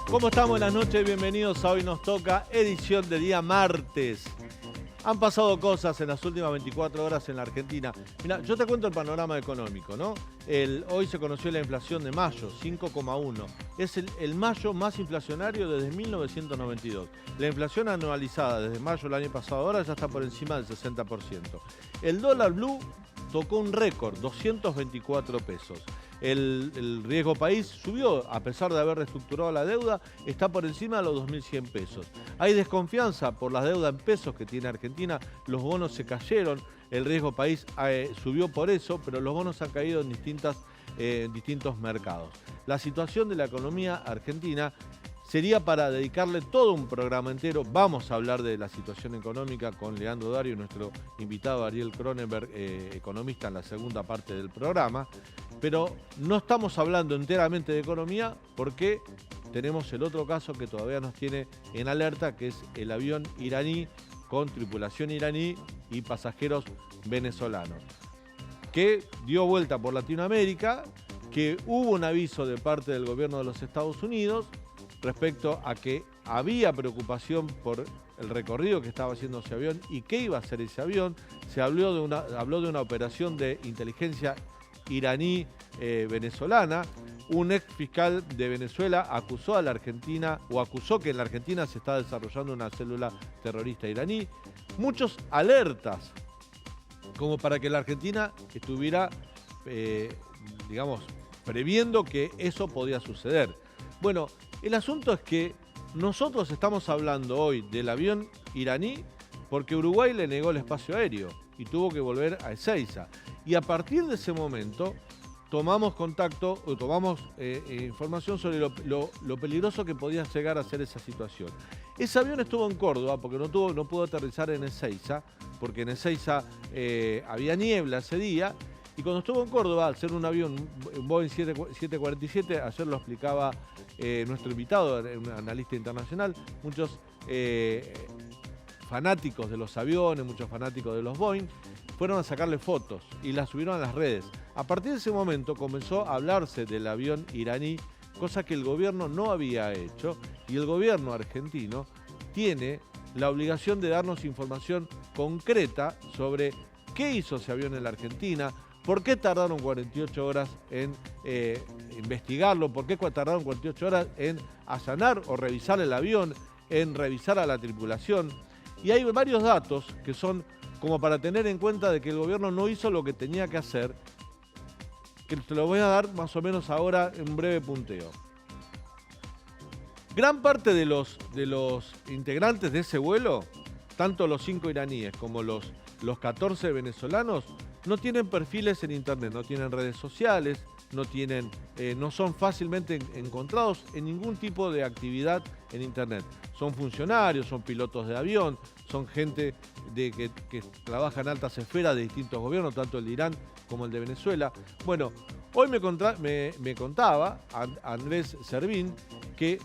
¿Cómo están? Buenas noches, bienvenidos a Hoy Nos Toca, edición de día martes. Han pasado cosas en las últimas 24 horas en la Argentina. Mira, yo te cuento el panorama económico, ¿no? Hoy se conoció la inflación de mayo, 5,1. Es el mayo más inflacionario desde 1992. La inflación anualizada desde mayo del año pasado ahora ya está por encima del 60%. El dólar blue tocó un récord, 224 pesos. El riesgo país subió, a pesar de haber reestructurado la deuda, está por encima de los 2.100 pesos. Hay desconfianza por las deudas en pesos que tiene Argentina, los bonos se cayeron, el riesgo país subió por eso, pero los bonos han caído en distintos mercados. La situación de la economía argentina sería para dedicarle todo un programa entero. Vamos a hablar de la situación económica con Leandro Dario y nuestro invitado Ariel Cronenberg, economista, en la segunda parte del programa. Pero no estamos hablando enteramente de economía porque tenemos el otro caso que todavía nos tiene en alerta, que es el avión iraní con tripulación iraní y pasajeros venezolanos, que dio vuelta por Latinoamérica, que hubo un aviso de parte del gobierno de los Estados Unidos respecto a que había preocupación por el recorrido que estaba haciendo ese avión y qué iba a hacer ese avión. Se habló de una operación de inteligencia iraní venezolana. Un ex fiscal de Venezuela acusó a la Argentina, o acusó que en la Argentina se está desarrollando una célula terrorista iraní. Muchos alertas como para que la Argentina estuviera, digamos, previendo que eso podía suceder. Bueno, el asunto es que nosotros estamos hablando hoy del avión iraní porque Uruguay le negó el espacio aéreo y tuvo que volver a Ezeiza. Y a partir de ese momento tomamos contacto o tomamos información sobre lo peligroso que podía llegar a ser esa situación. Ese avión estuvo en Córdoba porque no pudo aterrizar en Ezeiza, porque en Ezeiza había niebla ese día. Y cuando estuvo en Córdoba, al ser un avión, un Boeing 747, ayer lo explicaba nuestro invitado, un analista internacional, muchos fanáticos de los aviones, muchos fanáticos de los Boeing, fueron a sacarle fotos y las subieron a las redes. A partir de ese momento comenzó a hablarse del avión iraní, cosa que el gobierno no había hecho, y el gobierno argentino tiene la obligación de darnos información concreta sobre qué hizo ese avión en la Argentina, por qué tardaron 48 horas en investigarlo, por qué tardaron 48 horas en allanar o revisar el avión, en revisar a la tripulación. Y hay varios datos que son como para tener en cuenta de que el gobierno no hizo lo que tenía que hacer, que te lo voy a dar más o menos ahora en breve punteo. Gran parte de los integrantes de ese vuelo, tanto los 5 iraníes como los 14 venezolanos, no tienen perfiles en internet, no tienen redes sociales, no son fácilmente encontrados en ningún tipo de actividad en internet. Son funcionarios, son pilotos de avión, son gente que trabaja en altas esferas de distintos gobiernos, tanto el de Irán como el de Venezuela. Bueno, hoy me contaba Andrés Servín que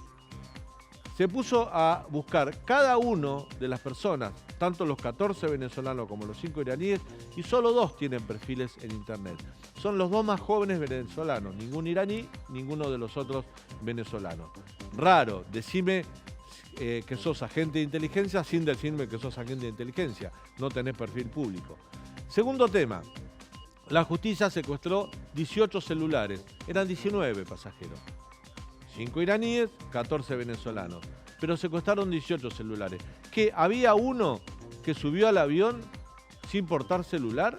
se puso a buscar cada uno de las personas, tanto los 14 venezolanos como los 5 iraníes, y solo 2 tienen perfiles en internet. Son los 2 más jóvenes venezolanos, ningún iraní, ninguno de los otros venezolanos. Raro, decime que sos agente de inteligencia sin decirme que sos agente de inteligencia, no tenés perfil público. Segundo tema, la justicia secuestró 18 celulares, eran 19 pasajeros. 5 iraníes, 14 venezolanos, pero secuestraron 18 celulares. ¿Que había uno que subió al avión sin portar celular?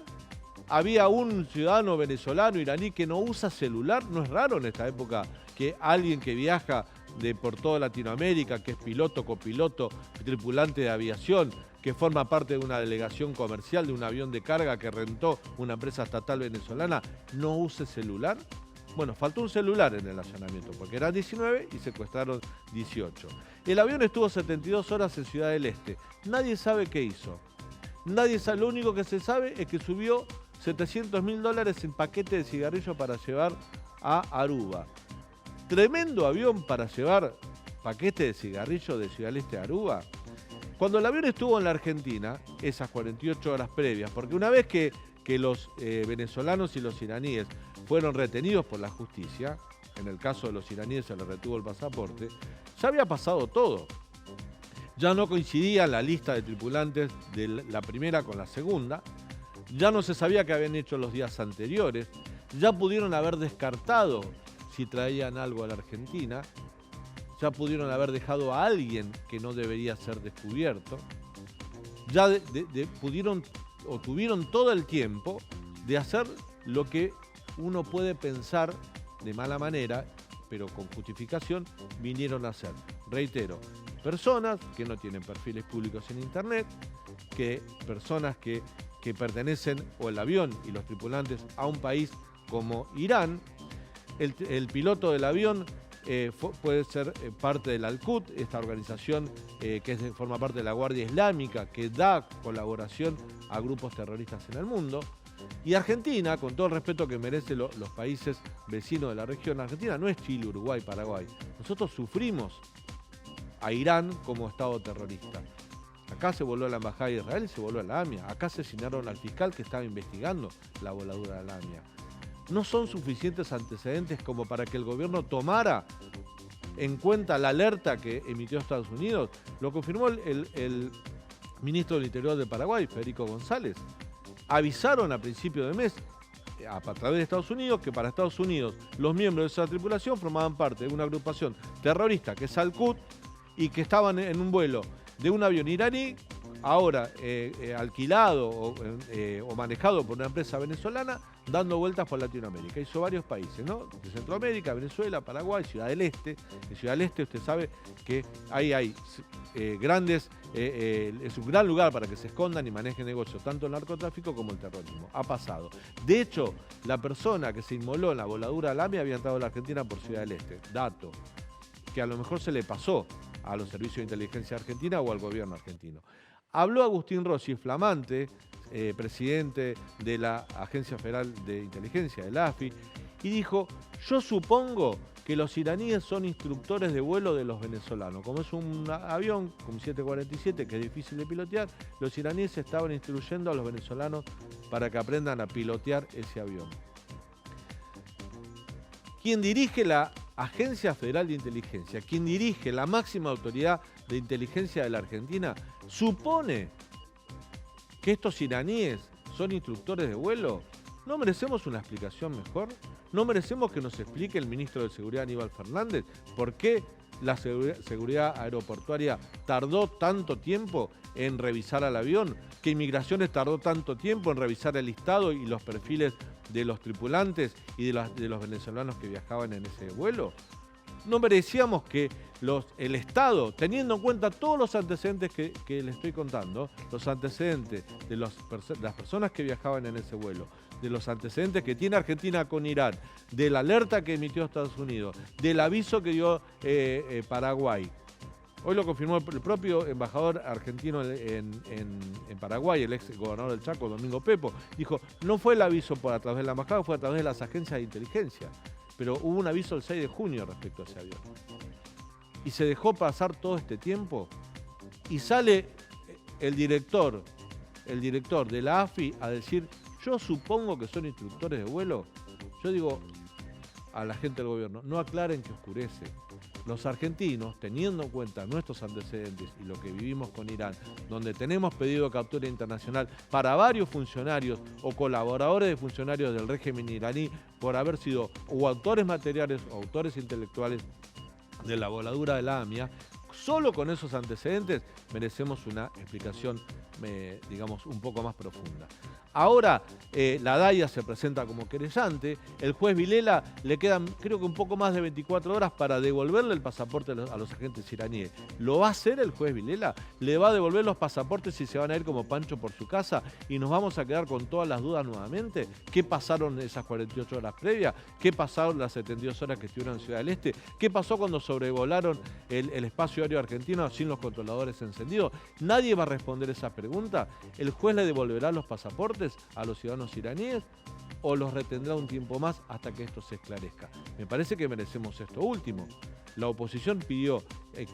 ¿Había un ciudadano venezolano, iraní, que no usa celular? ¿No es raro en esta época que alguien que viaja por toda Latinoamérica, que es piloto, copiloto, tripulante de aviación, que forma parte de una delegación comercial de un avión de carga que rentó una empresa estatal venezolana, no use celular? Bueno, faltó un celular en el allanamiento, porque eran 19 y secuestraron 18. El avión estuvo 72 horas en Ciudad del Este. Nadie sabe qué hizo. Nadie sabe, lo único que se sabe es que subió $700.000 en paquete de cigarrillos para llevar a Aruba. Tremendo avión para llevar paquete de cigarrillos de Ciudad del Este a Aruba. Cuando el avión estuvo en la Argentina, esas 48 horas previas, porque una vez que que los venezolanos y los iraníes fueron retenidos por la justicia, en el caso de los iraníes se les retuvo el pasaporte, ya había pasado todo. Ya no coincidía la lista de tripulantes de la primera con la segunda, ya no se sabía qué habían hecho los días anteriores, ya pudieron haber descartado si traían algo a la Argentina, ya pudieron haber dejado a alguien que no debería ser descubierto, ya pudieron o tuvieron todo el tiempo de hacer lo que uno puede pensar de mala manera, pero con justificación, vinieron a hacer. Reitero, personas que no tienen perfiles públicos en internet, personas que pertenecen, o el avión y los tripulantes, a un país como Irán. El piloto del avión puede ser parte del Al-Quds, esta organización que forma parte de la Guardia Islámica, que da colaboración a grupos terroristas en el mundo. Y Argentina, con todo el respeto que merecen los países vecinos de la región, Argentina no es Chile, Uruguay, Paraguay. Nosotros sufrimos a Irán como Estado terrorista. Acá se voló a la Embajada de Israel y se voló a la AMIA. Acá asesinaron al fiscal que estaba investigando la voladura de la AMIA. No son suficientes antecedentes como para que el gobierno tomara en cuenta la alerta que emitió Estados Unidos. Lo confirmó el ministro del Interior de Paraguay, Federico González. Avisaron a principio de mes, a través de Estados Unidos, que para Estados Unidos los miembros de esa tripulación formaban parte de una agrupación terrorista que es Al-Quds y que estaban en un vuelo de un avión iraní, ahora alquilado o manejado por una empresa venezolana, dando vueltas por Latinoamérica. Hizo varios países, ¿no? De Centroamérica, Venezuela, Paraguay, Ciudad del Este. En Ciudad del Este usted sabe que ahí hay grandes, es un gran lugar para que se escondan y manejen negocios, tanto el narcotráfico como el terrorismo. Ha pasado. De hecho, la persona que se inmoló en la voladura de la AMIA había entrado a la Argentina por Ciudad del Este. Dato que a lo mejor se le pasó a los servicios de inteligencia argentina o al gobierno argentino. Habló Agustín Rossi, flamante, presidente de la Agencia Federal de Inteligencia, del AFI, y dijo: yo supongo que los iraníes son instructores de vuelo de los venezolanos. Como es un avión con 747 que es difícil de pilotear, los iraníes estaban instruyendo a los venezolanos para que aprendan a pilotear ese avión. Quien dirige la Agencia Federal de Inteligencia, quien dirige la máxima autoridad de inteligencia de la Argentina, supone que estos iraníes son instructores de vuelo. ¿No merecemos una explicación mejor? ¿No merecemos que nos explique el ministro de Seguridad, Aníbal Fernández, por qué la seguridad aeroportuaria tardó tanto tiempo en revisar al avión? ¿Que Inmigraciones tardó tanto tiempo en revisar el listado y los perfiles de los tripulantes y de los venezolanos que viajaban en ese vuelo? ¿No merecíamos que el Estado, teniendo en cuenta todos los antecedentes que le estoy contando, los antecedentes de las personas que viajaban en ese vuelo, de los antecedentes que tiene Argentina con Irán, de la alerta que emitió Estados Unidos, del aviso que dio Paraguay? Hoy lo confirmó el propio embajador argentino en Paraguay, el ex gobernador del Chaco, Domingo Pepo. Dijo, no fue el aviso a través de la embajada, fue a través de las agencias de inteligencia. Pero hubo un aviso el 6 de junio respecto a ese avión. Y se dejó pasar todo este tiempo. Y sale el director de la AFI a decir, yo supongo que son instructores de vuelo. Yo digo a la gente del gobierno, no aclaren que oscurece. Los argentinos, teniendo en cuenta nuestros antecedentes y lo que vivimos con Irán, donde tenemos pedido de captura internacional para varios funcionarios o colaboradores de funcionarios del régimen iraní por haber sido o autores materiales o autores intelectuales de la voladura de la AMIA, solo con esos antecedentes merecemos una explicación, digamos, un poco más profunda. Ahora la DAIA se presenta como querellante. El juez Vilela le quedan, creo que un poco más de 24 horas para devolverle el pasaporte a los agentes iraníes. ¿Lo va a hacer el juez Vilela? ¿Le va a devolver los pasaportes y se van a ir como Pancho por su casa? ¿Y nos vamos a quedar con todas las dudas nuevamente? ¿Qué pasaron esas 48 horas previas? ¿Qué pasaron las 72 horas que estuvieron en Ciudad del Este? ¿Qué pasó cuando sobrevolaron el espacio aéreo argentino sin los controladores encendidos? Nadie va a responder esa pregunta. ¿El juez le devolverá los pasaportes a los ciudadanos iraníes o los retendrá un tiempo más hasta que esto se esclarezca? Me parece que merecemos esto último. La oposición pidió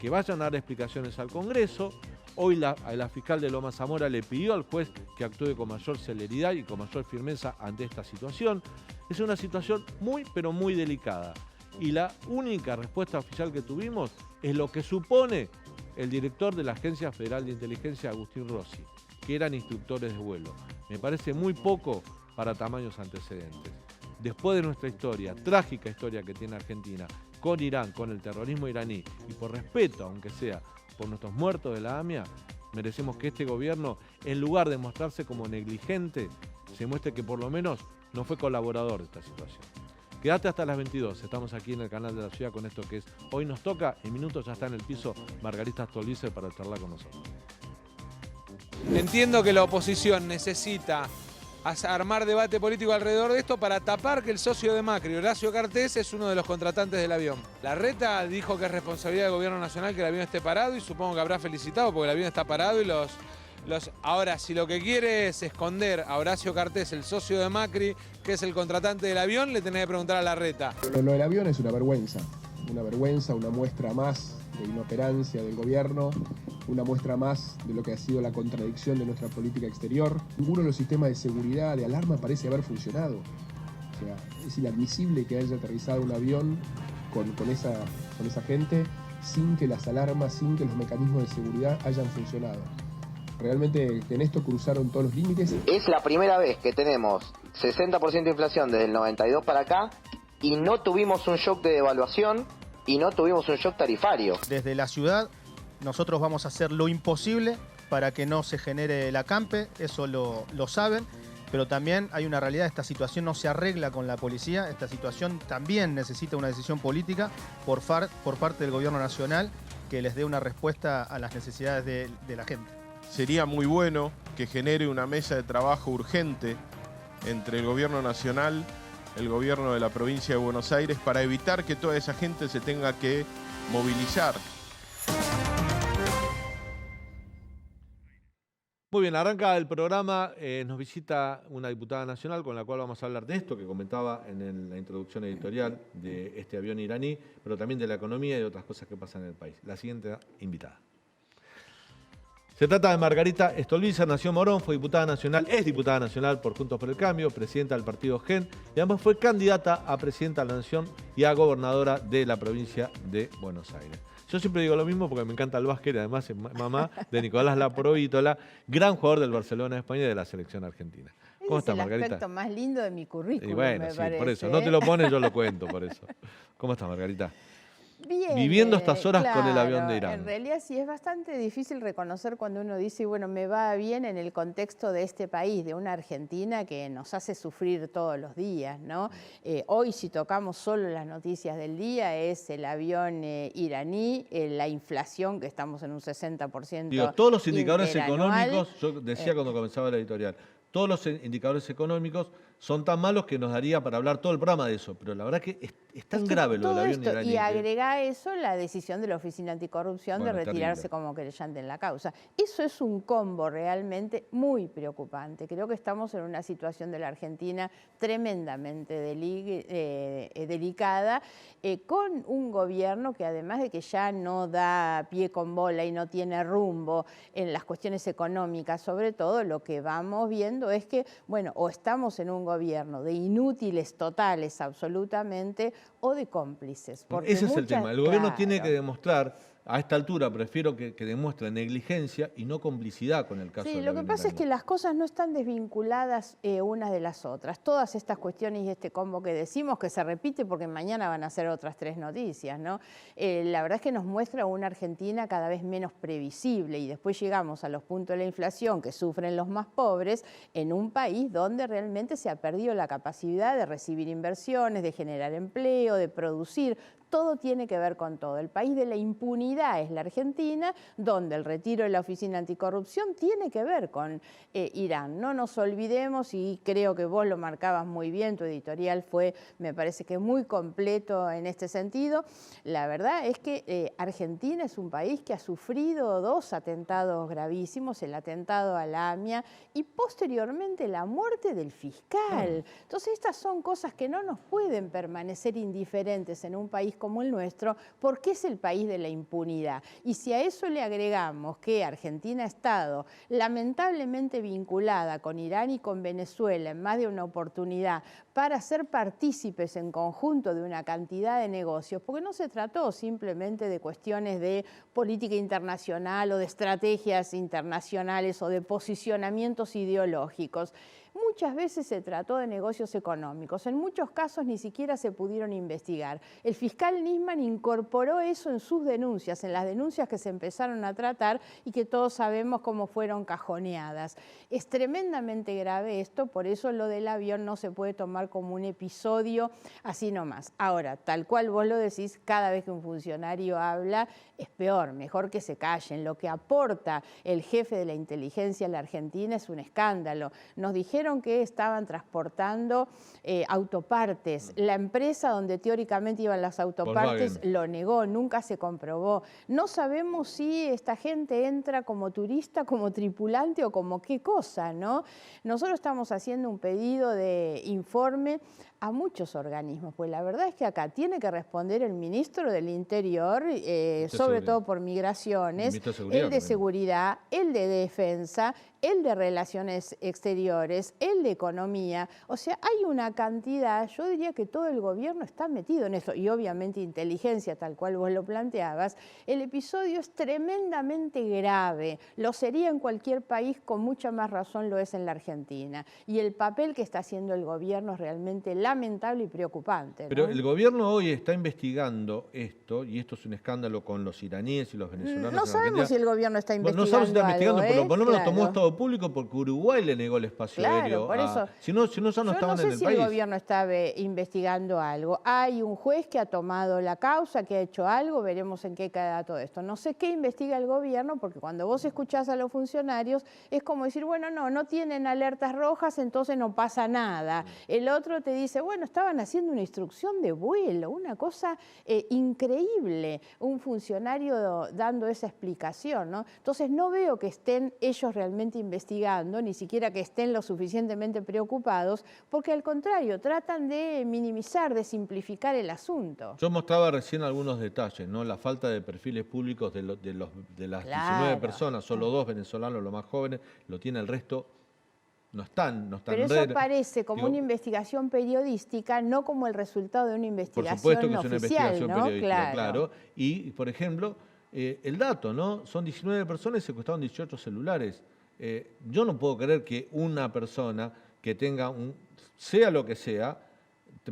que vayan a dar explicaciones al Congreso. Hoy la fiscal de Loma Zamora le pidió al juez que actúe con mayor celeridad y con mayor firmeza ante esta situación. Es una situación muy, pero muy delicada. Y la única respuesta oficial que tuvimos es lo que supone el director de la Agencia Federal de Inteligencia, Agustín Rossi, que eran instructores de vuelo. Me parece muy poco para tamaños antecedentes. Después de nuestra historia, trágica historia que tiene Argentina, con Irán, con el terrorismo iraní, y por respeto, aunque sea por nuestros muertos de la AMIA, merecemos que este gobierno, en lugar de mostrarse como negligente, se muestre que por lo menos no fue colaborador de esta situación. Quédate hasta las 22, estamos aquí en el canal de la ciudad con esto que es Hoy Nos Toca. En minutos ya está en el piso Margarita Stolbizer para charlar con nosotros. Entiendo que la oposición necesita armar debate político alrededor de esto para tapar que el socio de Macri, Horacio Cartes, es uno de los contratantes del avión. Larreta dijo que es responsabilidad del gobierno nacional que el avión esté parado y supongo que habrá felicitado porque el avión está parado y Ahora, si lo que quiere es esconder a Horacio Cartes, el socio de Macri, que es el contratante del avión, le tenés que preguntar a Larreta. Lo del avión es una vergüenza, una muestra más de inoperancia del gobierno, una muestra más de lo que ha sido la contradicción de nuestra política exterior. Ninguno de los sistemas de seguridad, de alarma, parece haber funcionado. O sea, es inadmisible que haya aterrizado un avión con esa gente sin que las alarmas, sin que los mecanismos de seguridad hayan funcionado. Realmente en esto cruzaron todos los límites. Es la primera vez que tenemos 60% de inflación desde el 92 para acá y no tuvimos un shock de devaluación y no tuvimos un shock tarifario. Desde la ciudad nosotros vamos a hacer lo imposible para que no se genere la acampe, eso lo saben, pero también hay una realidad, esta situación no se arregla con la policía, esta situación también necesita una decisión política por parte del gobierno nacional que les dé una respuesta a las necesidades de la gente. Sería muy bueno que genere una mesa de trabajo urgente entre el gobierno nacional, el gobierno de la provincia de Buenos Aires, para evitar que toda esa gente se tenga que movilizar. Muy bien, arranca el programa, nos visita una diputada nacional con la cual vamos a hablar de esto que comentaba en la introducción editorial de este avión iraní, pero también de la economía y de otras cosas que pasan en el país. La siguiente invitada. Se trata de Margarita Stolbizer, nació en Morón, fue diputada nacional, es diputada nacional por Juntos por el Cambio, presidenta del partido GEN y además fue candidata a presidenta de la Nación y a gobernadora de la provincia de Buenos Aires. Yo siempre digo lo mismo porque me encanta el básquet y además es mamá de Nicolás Laprovítola, gran jugador del Barcelona de España y de la selección argentina. ¿Cómo estás, Margarita? Es el aspecto más lindo de mi currículum, y bueno, me sí, parece. por eso. No te lo pones, yo lo cuento, por eso. ¿Cómo estás, Margarita? Bien, viviendo estas horas con el avión de Irán. Irán. En realidad sí es bastante difícil reconocer cuando uno dice, bueno, me va bien en el contexto de este país, de una Argentina que nos hace sufrir todos los días, ¿no? Hoy si tocamos solo las noticias del día es el avión iraní, la inflación, que estamos en un 60%. Digo, todos los indicadores interanual, económicos, yo decía cuando comenzaba la editorial, todos los indicadores económicos son tan malos que nos daría para hablar todo el programa de eso, pero la verdad que es tan grave lo del avión iraní. Y agrega a eso la decisión de la Oficina Anticorrupción de retirarse terrible como querellante en la causa. Eso es un combo realmente muy preocupante. Creo que estamos en una situación de la Argentina tremendamente delicada, con un gobierno que además de que ya no da pie con bola y no tiene rumbo en las cuestiones económicas, sobre todo lo que vamos viendo es que, bueno, o estamos en un gobierno de inútiles totales absolutamente o de cómplices. Ese es el tema. El gobierno tiene que claro, demostrar, a esta altura prefiero que demuestre negligencia y no complicidad con el caso Sí, del lo que avión pasa es iraní. que las cosas no están desvinculadas unas de las otras. Todas estas cuestiones y este combo que decimos que se repite porque mañana van a ser otras 3 noticias, ¿no? La verdad es que nos muestra una Argentina cada vez menos previsible y después llegamos a los puntos de la inflación que sufren los más pobres en un país donde realmente se ha perdido la capacidad de recibir inversiones, de generar empleo, de producir. Todo tiene que ver con todo. El país de la impunidad es la Argentina, donde el retiro de la Oficina Anticorrupción tiene que ver con Irán. No nos olvidemos, y creo que vos lo marcabas muy bien, tu editorial fue, me parece que muy completo en este sentido. La verdad es que Argentina es un país que ha sufrido 2 atentados gravísimos, el atentado a la AMIA y posteriormente la muerte del fiscal. Entonces estas son cosas que no nos pueden permanecer indiferentes en un país como el nuestro, porque es el país de la impunidad. Y si a eso le agregamos que Argentina ha estado lamentablemente vinculada con Irán y con Venezuela en más de una oportunidad para ser partícipes en conjunto de una cantidad de negocios, porque no se trató simplemente de cuestiones de política internacional o de estrategias internacionales o de posicionamientos ideológicos. Muchas veces se trató de negocios económicos, en muchos casos ni siquiera se pudieron investigar. El fiscal Nisman incorporó eso en sus denuncias, en las denuncias que se empezaron a tratar y que todos sabemos cómo fueron cajoneadas. Es tremendamente grave esto, por eso lo del avión no se puede tomar como un episodio así nomás. Ahora, tal cual vos lo decís, cada vez que un funcionario habla es peor, mejor que se callen. Lo que aporta el jefe de la inteligencia en la Argentina es un escándalo. Nos dijeron que estaban transportando autopartes. La empresa donde teóricamente iban las autopartes lo negó, nunca se comprobó. No sabemos si esta gente entra como turista, como tripulante o como qué cosa, ¿no? Nosotros estamos haciendo un pedido de informe a muchos organismos, pues la verdad es que acá tiene que responder el ministro del Interior, sobre todo por migraciones, el de seguridad, el de defensa, el de relaciones exteriores, el de economía. O sea, hay una cantidad, yo diría que todo el gobierno está metido en eso, y obviamente inteligencia, tal cual vos lo planteabas. El episodio es tremendamente grave, lo sería en cualquier país, con mucha más razón lo es en la Argentina. Y el papel que está haciendo el gobierno es realmente lamentable y preocupante, ¿no? Pero el gobierno hoy está investigando esto, y esto es un escándalo con los iraníes y los venezolanos. No sabemos si el gobierno está investigando. No sabemos si está investigando, algo, por lo menos claro. tomó estado público porque Uruguay le negó el espacio aéreo. Por eso. Si no ya no estaban en el país. Yo no sé si el gobierno está investigando algo. Hay un juez que ha tomado la causa, que ha hecho algo, veremos en qué queda todo esto. No sé qué investiga el gobierno, porque cuando vos escuchás a los funcionarios es como decir, bueno, no tienen alertas rojas, entonces no pasa nada. El otro te dice, bueno, estaban haciendo una instrucción de vuelo, una cosa increíble, un funcionario dando esa explicación, ¿no? Entonces no veo que estén ellos realmente investigando, ni siquiera que estén lo suficientemente preocupados, porque al contrario, tratan de minimizar, de simplificar el asunto. Yo mostraba recién algunos detalles, ¿no? La falta de perfiles públicos de las 19 personas, solo 2 venezolanos, los más jóvenes, lo tiene el resto. No están Pero eso parece como una investigación periodística, no como el resultado de una investigación oficial. Por supuesto que es una investigación periodística, claro. Y, por ejemplo, el dato, ¿no? Son 19 personas y secuestraron 18 celulares. Yo no puedo creer que una persona que tenga sea lo que sea,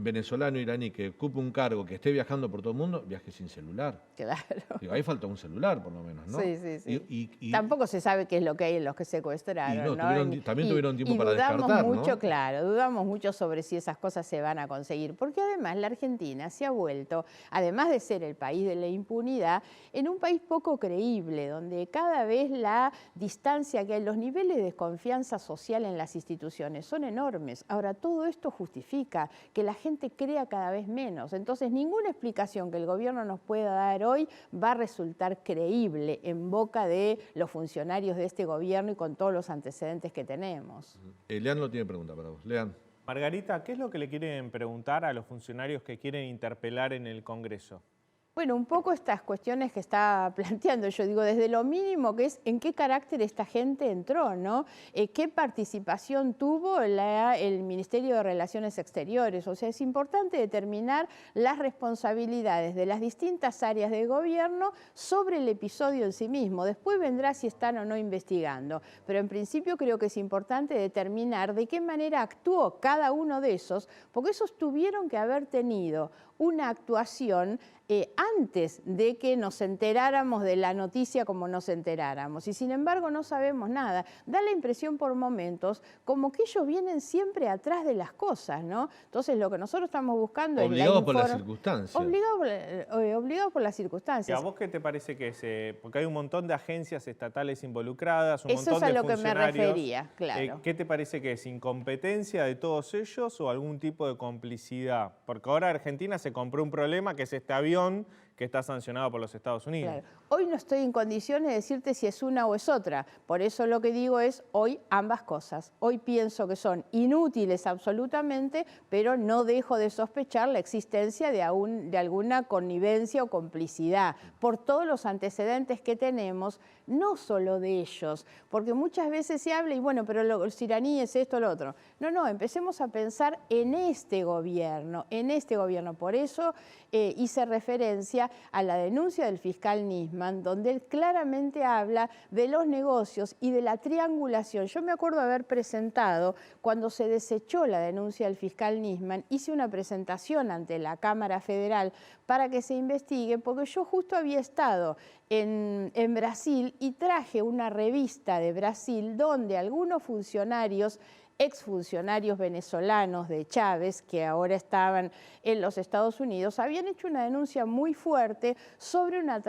venezolano, iraní, que ocupe un cargo, que esté viajando por todo el mundo, viaje sin celular. Claro. Digo, ahí falta un celular, por lo menos, ¿no? Sí. Y tampoco se sabe qué es lo que hay en los que secuestraron, ¿no? También tuvieron tiempo para descartar, mucho, ¿no? Claro, dudamos mucho sobre si esas cosas se van a conseguir, porque además la Argentina se ha vuelto, además de ser el país de la impunidad, en un país poco creíble, donde cada vez la distancia que hay, los niveles de desconfianza social en las instituciones son enormes. Ahora, todo esto justifica que la gente crea cada vez menos. Entonces, ninguna explicación que el gobierno nos pueda dar hoy va a resultar creíble en boca de los funcionarios de este gobierno y con todos los antecedentes que tenemos. Lean no tiene pregunta para vos. Lean. Margarita, ¿qué es lo que le quieren preguntar a los funcionarios que quieren interpelar en el Congreso? Bueno, un poco estas cuestiones que está planteando, yo digo, desde lo mínimo que es en qué carácter esta gente entró, ¿no? ¿Qué participación tuvo el Ministerio de Relaciones Exteriores? O sea, es importante determinar las responsabilidades de las distintas áreas de gobierno sobre el episodio en sí mismo. Después vendrá si están o no investigando, pero en principio creo que es importante determinar de qué manera actuó cada uno de esos, porque esos tuvieron que haber tenido una actuación antes de que nos enteráramos de la noticia como nos enteráramos. Y sin embargo no sabemos nada. Da la impresión por momentos como que ellos vienen siempre atrás de las cosas, ¿no? Entonces lo que nosotros estamos buscando es obligados por las circunstancias. Obligados por las circunstancias. ¿Y a vos qué te parece que es? Porque hay un montón de agencias estatales involucradas, un Eso montón es a de lo que me funcionarios. refería, claro. ¿Qué te parece que es? ¿Incompetencia de todos ellos o algún tipo de complicidad? Porque ahora Argentina se compró un problema que es este avión que está sancionado por los Estados Unidos. Claro. Hoy no estoy en condiciones de decirte si es una o es otra. Por eso lo que digo es hoy ambas cosas. Hoy pienso que son inútiles absolutamente, pero no dejo de sospechar la existencia de alguna connivencia o complicidad por todos los antecedentes que tenemos, no solo de ellos, porque muchas veces se habla y bueno, pero los iraníes, esto, lo otro. No, empecemos a pensar en este gobierno, en este gobierno. Por eso hice referencia a la denuncia del fiscal Nisman, donde él claramente habla de los negocios y de la triangulación. Yo me acuerdo haber presentado, cuando se desechó la denuncia del fiscal Nisman, hice una presentación ante la Cámara Federal para que se investigue, porque yo justo había estado en Brasil y traje una revista de Brasil donde algunos funcionarios, exfuncionarios venezolanos de Chávez, que ahora estaban en los Estados Unidos, habían hecho una denuncia muy fuerte sobre una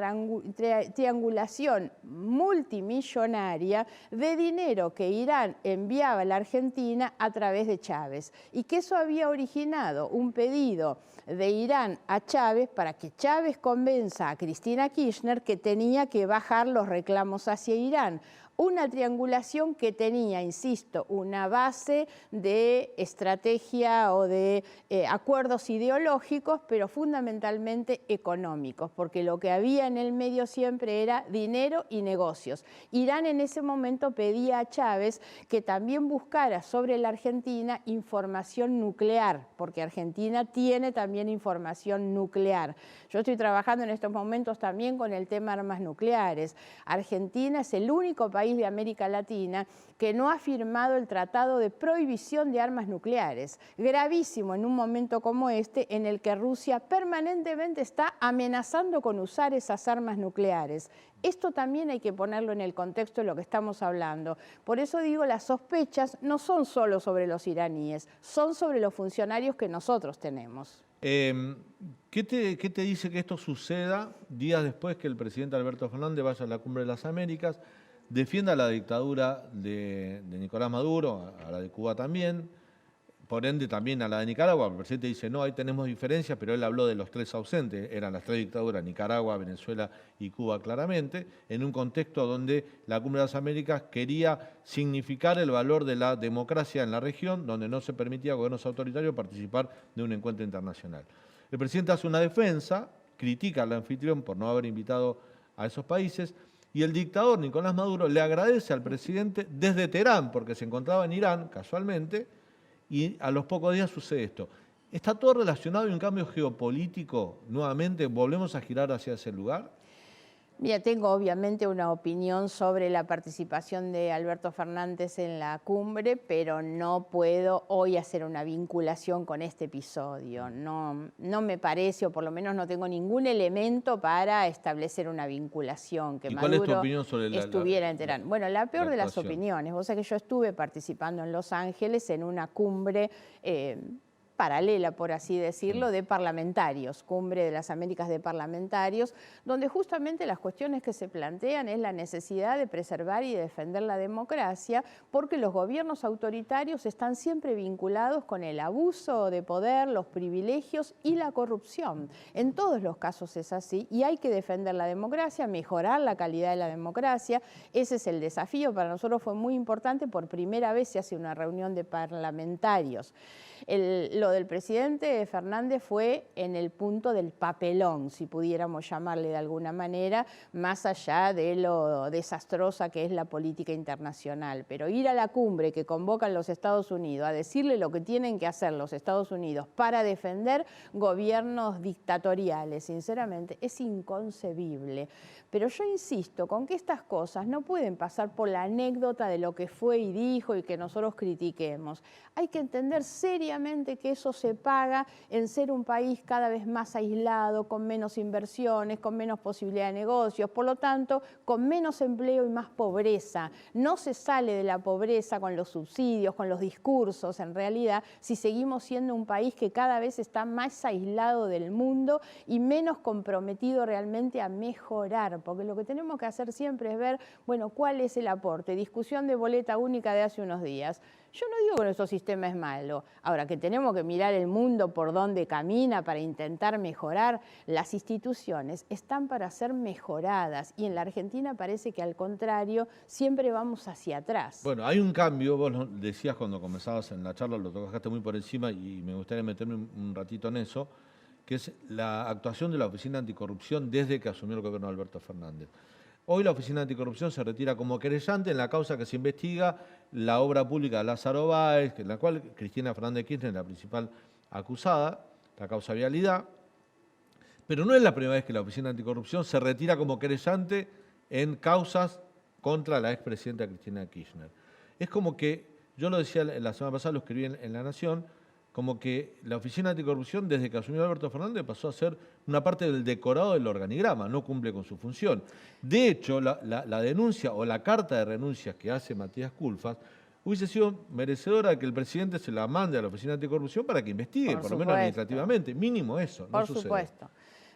triangulación multimillonaria de dinero que Irán enviaba a la Argentina a través de Chávez, y que eso había originado un pedido de Irán a Chávez para que Chávez convenza a Cristina Kirchner que tenía que bajar los reclamos hacia Irán. Una triangulación que tenía, insisto, una base de estrategia o de acuerdos ideológicos, pero fundamentalmente económicos, porque lo que había en el medio siempre era dinero y negocios. Irán en ese momento pedía a Chávez que también buscara sobre la Argentina información nuclear, porque Argentina tiene también información nuclear. Yo estoy trabajando en estos momentos también con el tema de armas nucleares. Argentina es el único país de América Latina que no ha firmado el Tratado de Prohibición de Armas Nucleares. Gravísimo en un momento como este, en el que Rusia permanentemente está amenazando con usar esas armas nucleares. Esto también hay que ponerlo en el contexto de lo que estamos hablando. Por eso digo, las sospechas no son solo sobre los iraníes, son sobre los funcionarios que nosotros tenemos. ¿Qué te dice que esto suceda días después que el presidente Alberto Fernández vaya a la Cumbre de las Américas, defienda la dictadura de Nicolás Maduro, a la de Cuba también, por ende también a la de Nicaragua? El presidente dice, no, ahí tenemos diferencias, pero él habló de los tres ausentes, eran las tres dictaduras, Nicaragua, Venezuela y Cuba claramente, en un contexto donde la Cumbre de las Américas quería significar el valor de la democracia en la región, donde no se permitía a gobiernos autoritarios participar de un encuentro internacional. El presidente hace una defensa, critica al anfitrión por no haber invitado a esos países, y el dictador Nicolás Maduro le agradece al presidente desde Teherán, porque se encontraba en Irán, casualmente, y a los pocos días sucede esto. ¿Está todo relacionado y un cambio geopolítico? Nuevamente, ¿volvemos a girar hacia ese lugar? Mira, tengo obviamente una opinión sobre la participación de Alberto Fernández en la cumbre, pero no puedo hoy hacer una vinculación con este episodio. No me parece, o por lo menos no tengo ningún elemento para establecer una vinculación. Que ¿Cuál es tu opinión sobre estuviera en Teherán? Bueno, la peor de las opiniones. Vos sabés que yo estuve participando en Los Ángeles en una cumbre paralela, por así decirlo, de parlamentarios, Cumbre de las Américas de Parlamentarios, donde justamente las cuestiones que se plantean es la necesidad de preservar y defender la democracia, porque los gobiernos autoritarios están siempre vinculados con el abuso de poder, los privilegios y la corrupción. En todos los casos es así y hay que defender la democracia, mejorar la calidad de la democracia. Ese es el desafío. Para nosotros fue muy importante, por primera vez se hace una reunión de parlamentarios. Lo del presidente Fernández fue en el punto del papelón, si pudiéramos llamarle de alguna manera, más allá de lo desastrosa que es la política internacional. Pero ir a la cumbre que convocan los Estados Unidos a decirle lo que tienen que hacer los Estados Unidos para defender gobiernos dictatoriales, sinceramente, es inconcebible. Pero yo insisto con que estas cosas no pueden pasar por la anécdota de lo que fue y dijo y que nosotros critiquemos. Hay que entender seriamente que eso se paga en ser un país cada vez más aislado, con menos inversiones, con menos posibilidad de negocios, por lo tanto, con menos empleo y más pobreza. No se sale de la pobreza con los subsidios, con los discursos, en realidad, si seguimos siendo un país que cada vez está más aislado del mundo y menos comprometido realmente a mejorar, porque lo que tenemos que hacer siempre es ver, bueno, cuál es el aporte. Discusión de boleta única de hace unos días. Yo no digo que nuestro sistema es malo. Ahora, que tenemos que mirar el mundo por donde camina para intentar mejorar, las instituciones están para ser mejoradas y en la Argentina parece que al contrario, siempre vamos hacia atrás. Bueno, hay un cambio, vos lo decías cuando comenzabas en la charla, lo tocaste muy por encima y me gustaría meterme un ratito en eso, que es la actuación de la Oficina Anticorrupción desde que asumió el gobierno de Alberto Fernández. Hoy la Oficina Anticorrupción se retira como querellante en la causa que se investiga, la obra pública de Lázaro Báez, en la cual Cristina Fernández de Kirchner es la principal acusada, la causa vialidad. Pero no es la primera vez que la Oficina Anticorrupción se retira como querellante en causas contra la expresidenta Cristina Kirchner. Es como que, yo lo decía la semana pasada, lo escribí en La Nación, como que la Oficina Anticorrupción, desde que asumió Alberto Fernández, pasó a ser una parte del decorado del organigrama, no cumple con su función. De hecho, la denuncia o la carta de renuncias que hace Matías Culfas hubiese sido merecedora de que el presidente se la mande a la Oficina Anticorrupción para que investigue, por lo menos administrativamente, mínimo eso. Por supuesto.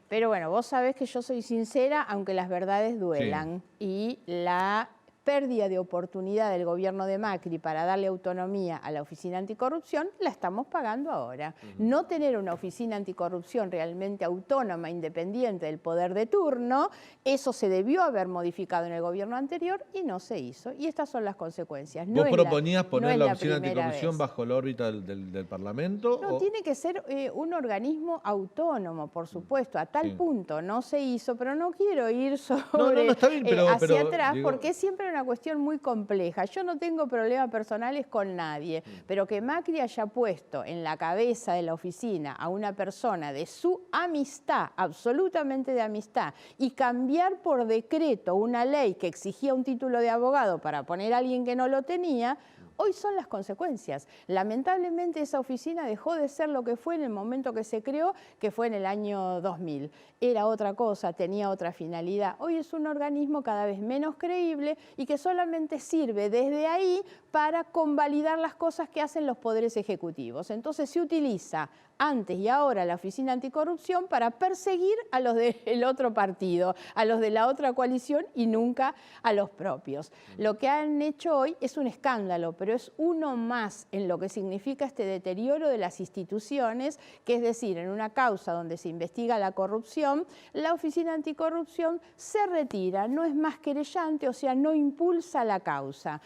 Pero bueno, vos sabés que yo soy sincera, aunque las verdades duelan, y la pérdida de oportunidad del gobierno de Macri para darle autonomía a la Oficina Anticorrupción, la estamos pagando ahora. No tener una Oficina Anticorrupción realmente autónoma, independiente del poder de turno, eso se debió haber modificado en el gobierno anterior y no se hizo. Y estas son las consecuencias. ¿Vos proponías poner la Oficina Anticorrupción bajo la órbita del Parlamento? No, tiene que ser un organismo autónomo, por supuesto, a tal punto no se hizo, pero no quiero ir sobre está bien, hacia atrás, porque es siempre una cuestión muy compleja. Yo no tengo problemas personales con nadie, pero que Macri haya puesto en la cabeza de la oficina a una persona de su amistad, absolutamente de amistad, y cambiar por decreto una ley que exigía un título de abogado para poner a alguien que no lo tenía, hoy son las consecuencias. Lamentablemente esa oficina dejó de ser lo que fue en el momento que se creó, que fue en el año 2000. Era otra cosa, tenía otra finalidad. Hoy es un organismo cada vez menos creíble y que solamente sirve desde ahí para convalidar las cosas que hacen los poderes ejecutivos. Entonces se utiliza antes y ahora la Oficina Anticorrupción para perseguir a los del otro partido, a los de la otra coalición y nunca a los propios. Lo que han hecho hoy es un escándalo, pero es uno más en lo que significa este deterioro de las instituciones, que es decir, en una causa donde se investiga la corrupción, la Oficina Anticorrupción se retira, no es más querellante, o sea, no impulsa la causa.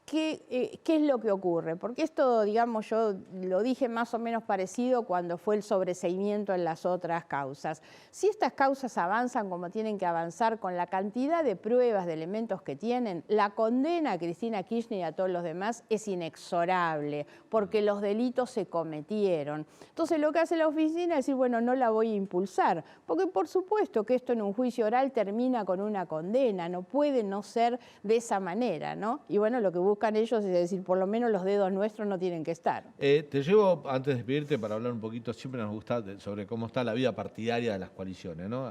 ¿Qué es lo que ocurre? Porque esto, digamos, yo lo dije más o menos parecido cuando fue el sobreseimiento en las otras causas. Si estas causas avanzan como tienen que avanzar con la cantidad de pruebas, de elementos que tienen, la condena a Cristina Kirchner y a todos los demás es inexorable, porque los delitos se cometieron. Entonces lo que hace la oficina es decir, bueno, no la voy a impulsar, porque por supuesto que esto en un juicio oral termina con una condena, no puede no ser de esa manera, ¿no? Y bueno, lo que buscan ellos es decir, por lo menos los dedos nuestros no tienen que estar. Te llevo, antes de despedirte, para hablar un poquito, siempre nos gusta sobre cómo está la vida partidaria de las coaliciones, ¿no?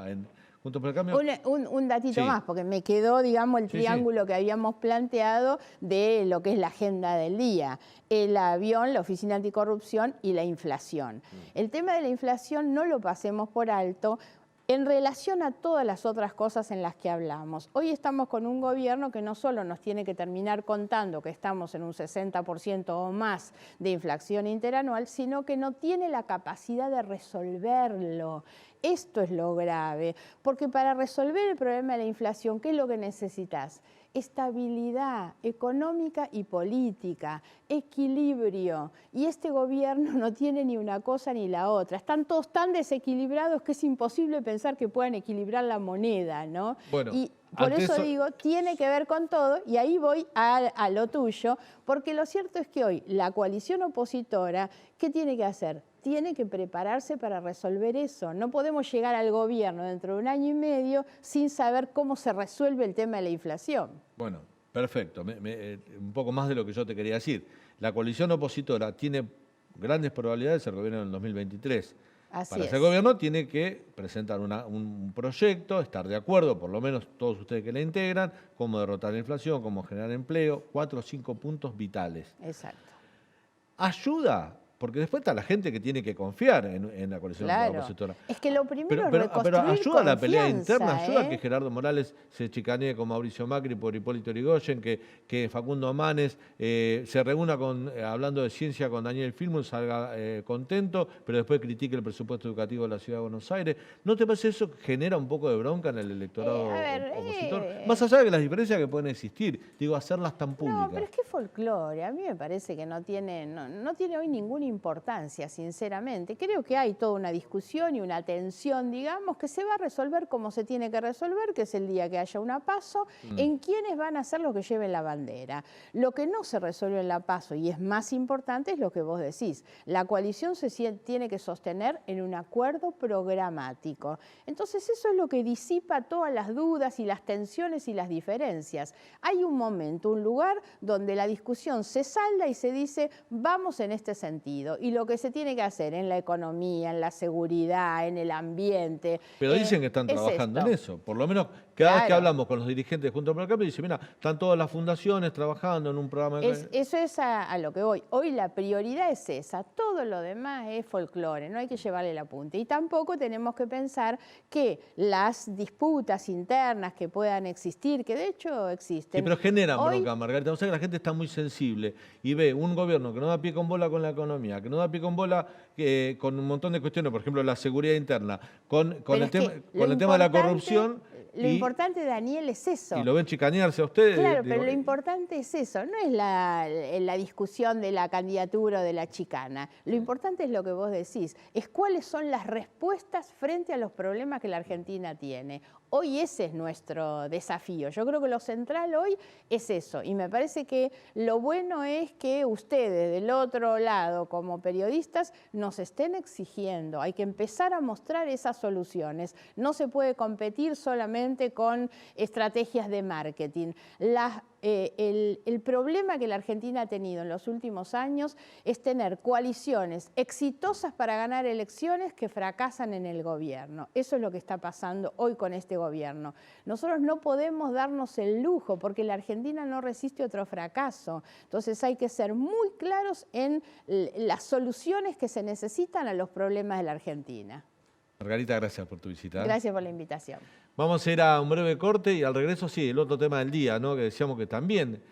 Juntos por el Cambio. Un datito más, porque me quedó, digamos, el triángulo que habíamos planteado de lo que es la agenda del día. El avión, la Oficina Anticorrupción y la inflación. El tema de la inflación no lo pasemos por alto, en relación a todas las otras cosas en las que hablamos. Hoy estamos con un gobierno que no solo nos tiene que terminar contando que estamos en un 60% o más de inflación interanual, sino que no tiene la capacidad de resolverlo. Esto es lo grave, porque para resolver el problema de la inflación, ¿qué es lo que necesitas? Estabilidad económica y política, equilibrio. Y este gobierno no tiene ni una cosa ni la otra. Están todos tan desequilibrados que es imposible pensar que puedan equilibrar la moneda, ¿no? Bueno, y por eso digo, tiene que ver con todo, y ahí voy a lo tuyo, porque lo cierto es que hoy la coalición opositora, ¿qué tiene que hacer? Tiene que prepararse para resolver eso. No podemos llegar al gobierno dentro de un año y medio sin saber cómo se resuelve el tema de la inflación. Bueno, perfecto. Un poco más de lo que yo te quería decir. La coalición opositora tiene grandes probabilidades de ser gobierno en el 2023. Para ser gobierno tiene que presentar un proyecto, estar de acuerdo, por lo menos todos ustedes que la integran, cómo derrotar la inflación, cómo generar empleo, 4 o 5 puntos vitales. Exacto. ¿Ayuda porque después está la gente que tiene que confiar en la coalición opositora. Es que lo primero es reconstruir pero ayuda a la pelea interna, ayuda ¿eh? a que Gerardo Morales se chicanee con Mauricio Macri por Hipólito Yrigoyen, que Facundo Manes se reúna hablando de ciencia con Daniel Filmus, salga contento, pero después critique el presupuesto educativo de la Ciudad de Buenos Aires. ¿No te parece eso genera un poco de bronca en el electorado opositor? Más allá de las diferencias que pueden existir, digo, hacerlas tan públicas. No, pero es que folclore, a mí me parece que no tiene hoy ninguna importancia, sinceramente. Creo que hay toda una discusión y una tensión, digamos, que se va a resolver como se tiene que resolver, que es el día que haya una PASO, en quiénes van a ser los que lleven la bandera. Lo que no se resuelve en la PASO, y es más importante, es lo que vos decís. La coalición se tiene que sostener en un acuerdo programático. Entonces eso es lo que disipa todas las dudas y las tensiones y las diferencias. Hay un momento, un lugar donde la discusión se salda y se dice, vamos en este sentido. Y lo que se tiene que hacer en la economía, en la seguridad, en el ambiente. Pero dicen que están trabajando en eso. Por lo menos cada vez que hablamos con los dirigentes de Juntos por el Cambio, dicen, mira, están todas las fundaciones trabajando en un programa. Eso es a lo que voy. Hoy la prioridad es esa. Todo lo demás es folclore, no hay que llevarle la punta. Y tampoco tenemos que pensar que las disputas internas que puedan existir, que de hecho existen. Sí, pero generan bronca, Margarita. O sea que la gente está muy sensible y ve un gobierno que no da pie con bola con la economía, que no da pie con bola con un montón de cuestiones, por ejemplo, la seguridad interna, con el tema de la corrupción. Lo importante, Daniel, es eso. Y lo ven chicanearse a ustedes. Claro, pero lo importante es eso, no es la discusión de la candidatura o de la chicana. Lo importante es lo que vos decís, es cuáles son las respuestas frente a los problemas que la Argentina tiene. Hoy ese es nuestro desafío. Yo creo que lo central hoy es eso. Y me parece que lo bueno es que ustedes del otro lado, como periodistas, nos estén exigiendo. Hay que empezar a mostrar esas soluciones. No se puede competir solamente con estrategias de marketing. El problema que la Argentina ha tenido en los últimos años es tener coaliciones exitosas para ganar elecciones que fracasan en el gobierno. Eso es lo que está pasando hoy con este gobierno. Nosotros no podemos darnos el lujo porque la Argentina no resiste otro fracaso. Entonces hay que ser muy claros en las soluciones que se necesitan a los problemas de la Argentina. Margarita, gracias por tu visita. Gracias por la invitación. Vamos a ir a un breve corte y al regreso, sí, el otro tema del día, ¿no? Que decíamos que también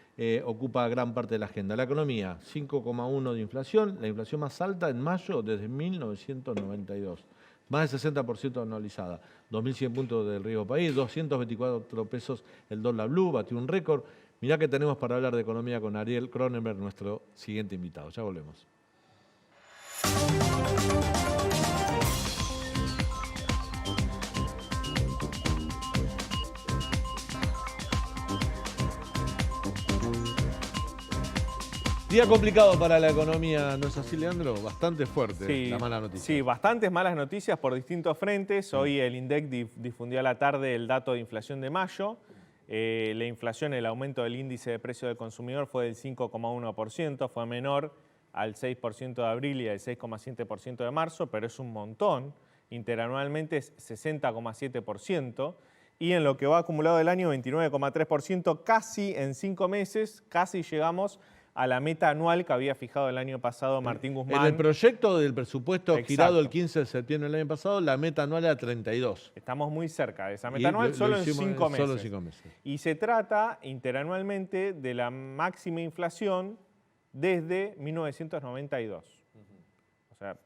ocupa gran parte de la agenda. La economía, 5,1 de inflación, la inflación más alta en mayo desde 1992. Más del 60% anualizada. 2.100 puntos del riesgo país, 224 pesos el dólar blue, batió un récord. Mirá que tenemos para hablar de economía con Ariel Cronenberg, nuestro siguiente invitado. Ya volvemos. Día complicado para la economía, ¿no es así, Leandro? Bastante fuerte la mala noticia. Sí, bastantes malas noticias por distintos frentes. Hoy el INDEC difundió a la tarde el dato de inflación de mayo. La inflación, el aumento del índice de precio del consumidor fue del 5,1%, fue menor al 6% de abril y al 6,7% de marzo, pero es un montón. Interanualmente es 60,7%. Y en lo que va acumulado del año, 29,3%, casi en 5 meses, casi llegamos a la meta anual que había fijado el año pasado Martín Guzmán. En el proyecto del presupuesto girado el 15 de septiembre del año pasado, la meta anual era 32. Estamos muy cerca de esa meta anual, solo en 5 meses. Solo en 5 meses. Y se trata interanualmente de la máxima inflación desde 1992. O sea,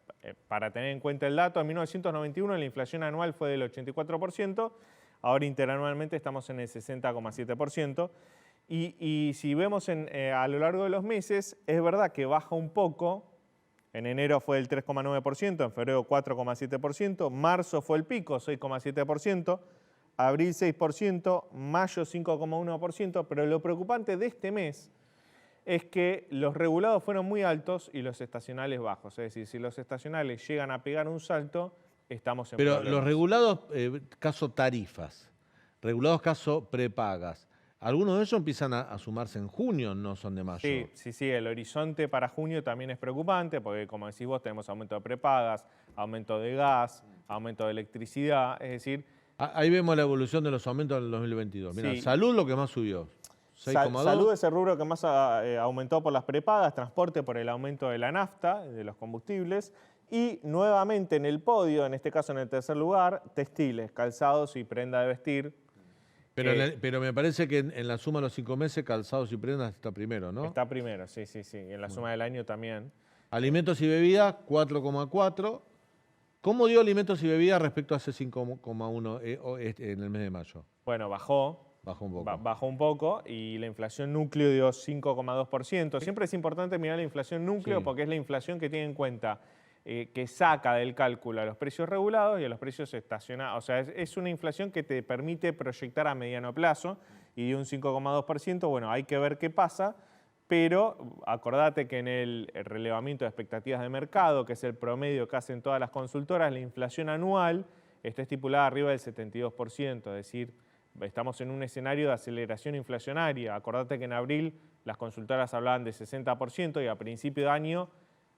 para tener en cuenta el dato, en 1991 la inflación anual fue del 84%, ahora interanualmente estamos en el 60,7%. Y si vemos a lo largo de los meses, es verdad que baja un poco. En enero fue del 3,9%, en febrero 4,7%, marzo fue el pico, 6,7%, abril 6%, mayo 5,1%, pero lo preocupante de este mes es que los regulados fueron muy altos y los estacionales bajos. Es decir, si los estacionales llegan a pegar un salto, estamos en problemas. Pero los regulados, caso tarifas, regulados caso prepagas, algunos de ellos empiezan a sumarse en junio, no son de mayo. Sí, el horizonte para junio también es preocupante porque, como decís vos, tenemos aumento de prepagas, aumento de gas, aumento de electricidad, es decir... Ahí vemos la evolución de los aumentos en el 2022. Mirá, salud lo que más subió. 6,2. Salud es el rubro que más aumentó por las prepagas, transporte por el aumento de la nafta, de los combustibles, y nuevamente en el podio, en este caso en el tercer lugar, textiles, calzados y prenda de vestir. Pero me parece que en la suma de los 5 meses, calzados y prendas está primero, ¿no? Está primero, sí. Y en la suma del año también. Alimentos y bebidas, 4,4. ¿Cómo dio alimentos y bebidas respecto a ese 5,1 en el mes de mayo? Bueno, bajó. Bajó un poco. Bajó un poco y la inflación núcleo dio 5,2%. Siempre es importante mirar la inflación núcleo porque es la inflación que tiene en cuenta que saca del cálculo a los precios regulados y a los precios estacionados. O sea, es una inflación que te permite proyectar a mediano plazo y dio un 5,2%. Bueno, hay que ver qué pasa, pero acordate que en el relevamiento de expectativas de mercado, que es el promedio que hacen todas las consultoras, la inflación anual está estipulada arriba del 72%, es decir, estamos en un escenario de aceleración inflacionaria. Acordate que en abril las consultoras hablaban de 60% y a principio de año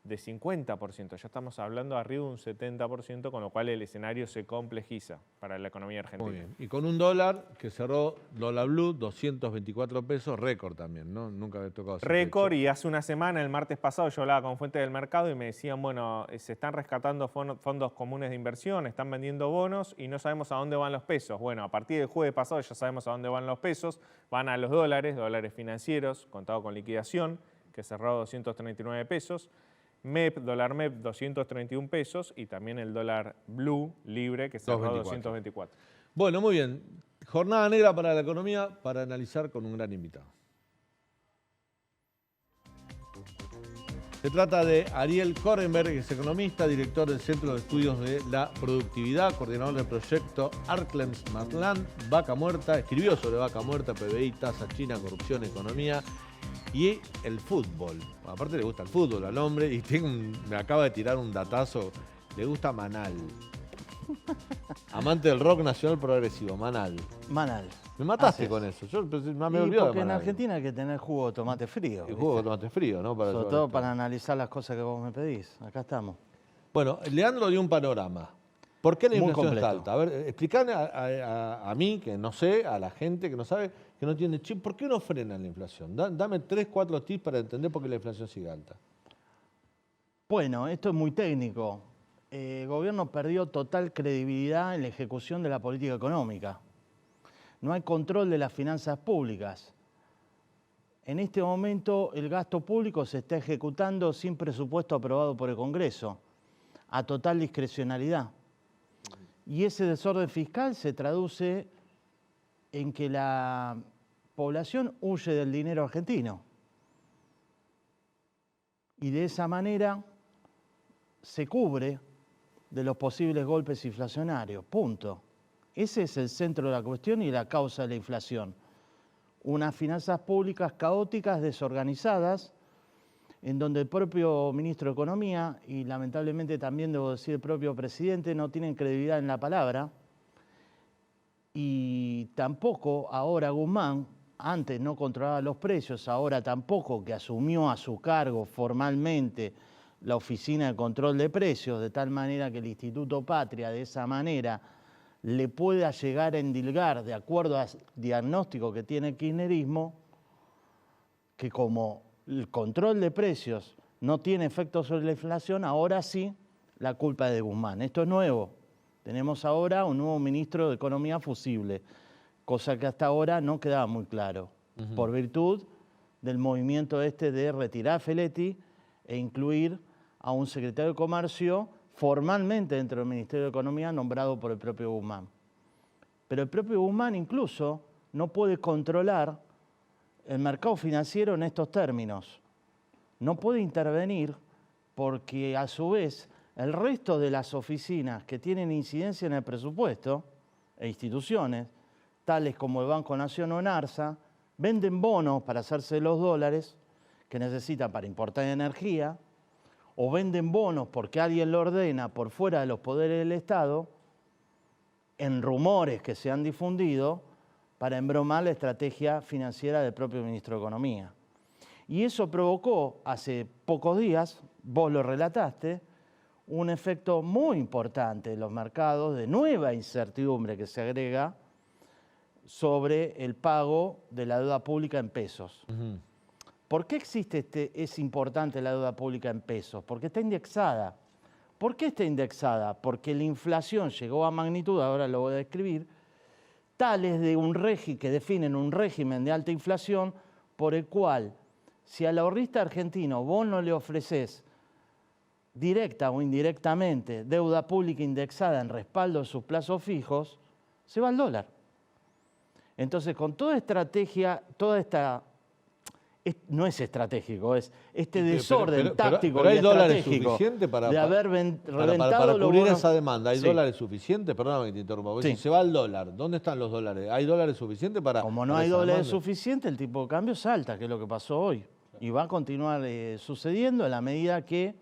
de 50%. Ya estamos hablando arriba de un 70%, con lo cual el escenario se complejiza para la economía argentina. Muy bien. Y con un dólar que cerró dólar blue, 224 pesos, récord también, ¿no? Nunca había tocado ese Récord, precio. y hace una semana, el martes pasado, yo hablaba con fuentes del mercado y me decían, bueno, se están rescatando fondos comunes de inversión, están vendiendo bonos y no sabemos a dónde van los pesos. Bueno, a partir del jueves pasado ya sabemos a dónde van los pesos, van a los dólares financieros, contado con liquidación, que cerró 239 pesos. MEP, dólar MEP, 231 pesos y también el dólar blue libre que cerró 224. Bueno, muy bien. Jornada negra para la economía para analizar con un gran invitado. Se trata de Ariel Korenberg, que es economista, director del Centro de Estudios de la Productividad, coordinador del proyecto Arclems Matlan, Vaca Muerta, escribió sobre Vaca Muerta, PBI, tasa china, corrupción, economía y el fútbol. Aparte le gusta el fútbol al hombre y me acaba de tirar un datazo, le gusta Manal. Amante del rock nacional progresivo, Manal. Manal. Me mataste con eso, yo no me olvidé de porque en Manal. Argentina hay que tener jugo de tomate frío. El jugo de tomate frío, ¿no? Sobre todo para analizar las cosas que vos me pedís. Acá estamos. Bueno, Leandro dio un panorama. ¿Por qué la Muy inflación completo. está alta? A ver, explícame a mí, que no sé, a la gente que no sabe, que no tiene chip, ¿por qué no frenan la inflación? Dame 3, 4 tips para entender por qué la inflación sigue alta. Bueno, esto es muy técnico. El gobierno perdió total credibilidad en la ejecución de la política económica. No hay control de las finanzas públicas. En este momento el gasto público se está ejecutando sin presupuesto aprobado por el Congreso, a total discrecionalidad. Y ese desorden fiscal se traduce en que la población huye del dinero argentino. Y de esa manera se cubre de los posibles golpes inflacionarios. Punto. Ese es el centro de la cuestión y la causa de la inflación. Unas finanzas públicas caóticas, desorganizadas, en donde el propio ministro de Economía y lamentablemente también debo decir el propio presidente no tienen credibilidad en la palabra, y tampoco ahora Guzmán, antes no controlaba los precios, ahora tampoco, que asumió a su cargo formalmente la Oficina de Control de Precios, de tal manera que el Instituto Patria de esa manera le pueda llegar a endilgar, de acuerdo al diagnóstico que tiene el kirchnerismo, que como el control de precios no tiene efecto sobre la inflación, ahora sí la culpa es de Guzmán. Esto es nuevo. Tenemos ahora un nuevo ministro de Economía fusible, cosa que hasta ahora no quedaba muy claro, por virtud del movimiento de retirar a Feletti e incluir a un secretario de Comercio formalmente dentro del Ministerio de Economía nombrado por el propio Guzmán. Pero el propio Guzmán incluso no puede controlar el mercado financiero en estos términos. No puede intervenir porque a su vez el resto de las oficinas que tienen incidencia en el presupuesto e instituciones, tales como el Banco Nación o NARSA, venden bonos para hacerse los dólares que necesitan para importar energía, o venden bonos porque alguien lo ordena por fuera de los poderes del Estado, en rumores que se han difundido, para embromar la estrategia financiera del propio ministro de Economía. Y eso provocó hace pocos días, vos lo relataste, un efecto muy importante en los mercados de nueva incertidumbre que se agrega sobre el pago de la deuda pública en pesos. Ujú. ¿Por qué es importante la deuda pública en pesos? Porque está indexada. ¿Por qué está indexada? Porque la inflación llegó a magnitud, ahora lo voy a describir, tales de que definen un régimen de alta inflación por el cual, si al ahorrista argentino vos no le ofreces directa o indirectamente deuda pública indexada en respaldo de sus plazos fijos, se va al dólar. Entonces, con toda estrategia, no es estratégico, es este desorden táctico pero hay y dólares estratégico suficientes para de haber reventado para los cubrir bonos. esa demanda. ¿Hay Sí. dólares suficientes? Perdóname que te interrumpa. Porque Sí. si se va al dólar, ¿dónde están los dólares? ¿Hay dólares suficientes para...? Como no para hay esa dólares demanda? suficientes, el tipo de cambio salta, que es lo que pasó hoy. Y va a continuar sucediendo en la medida que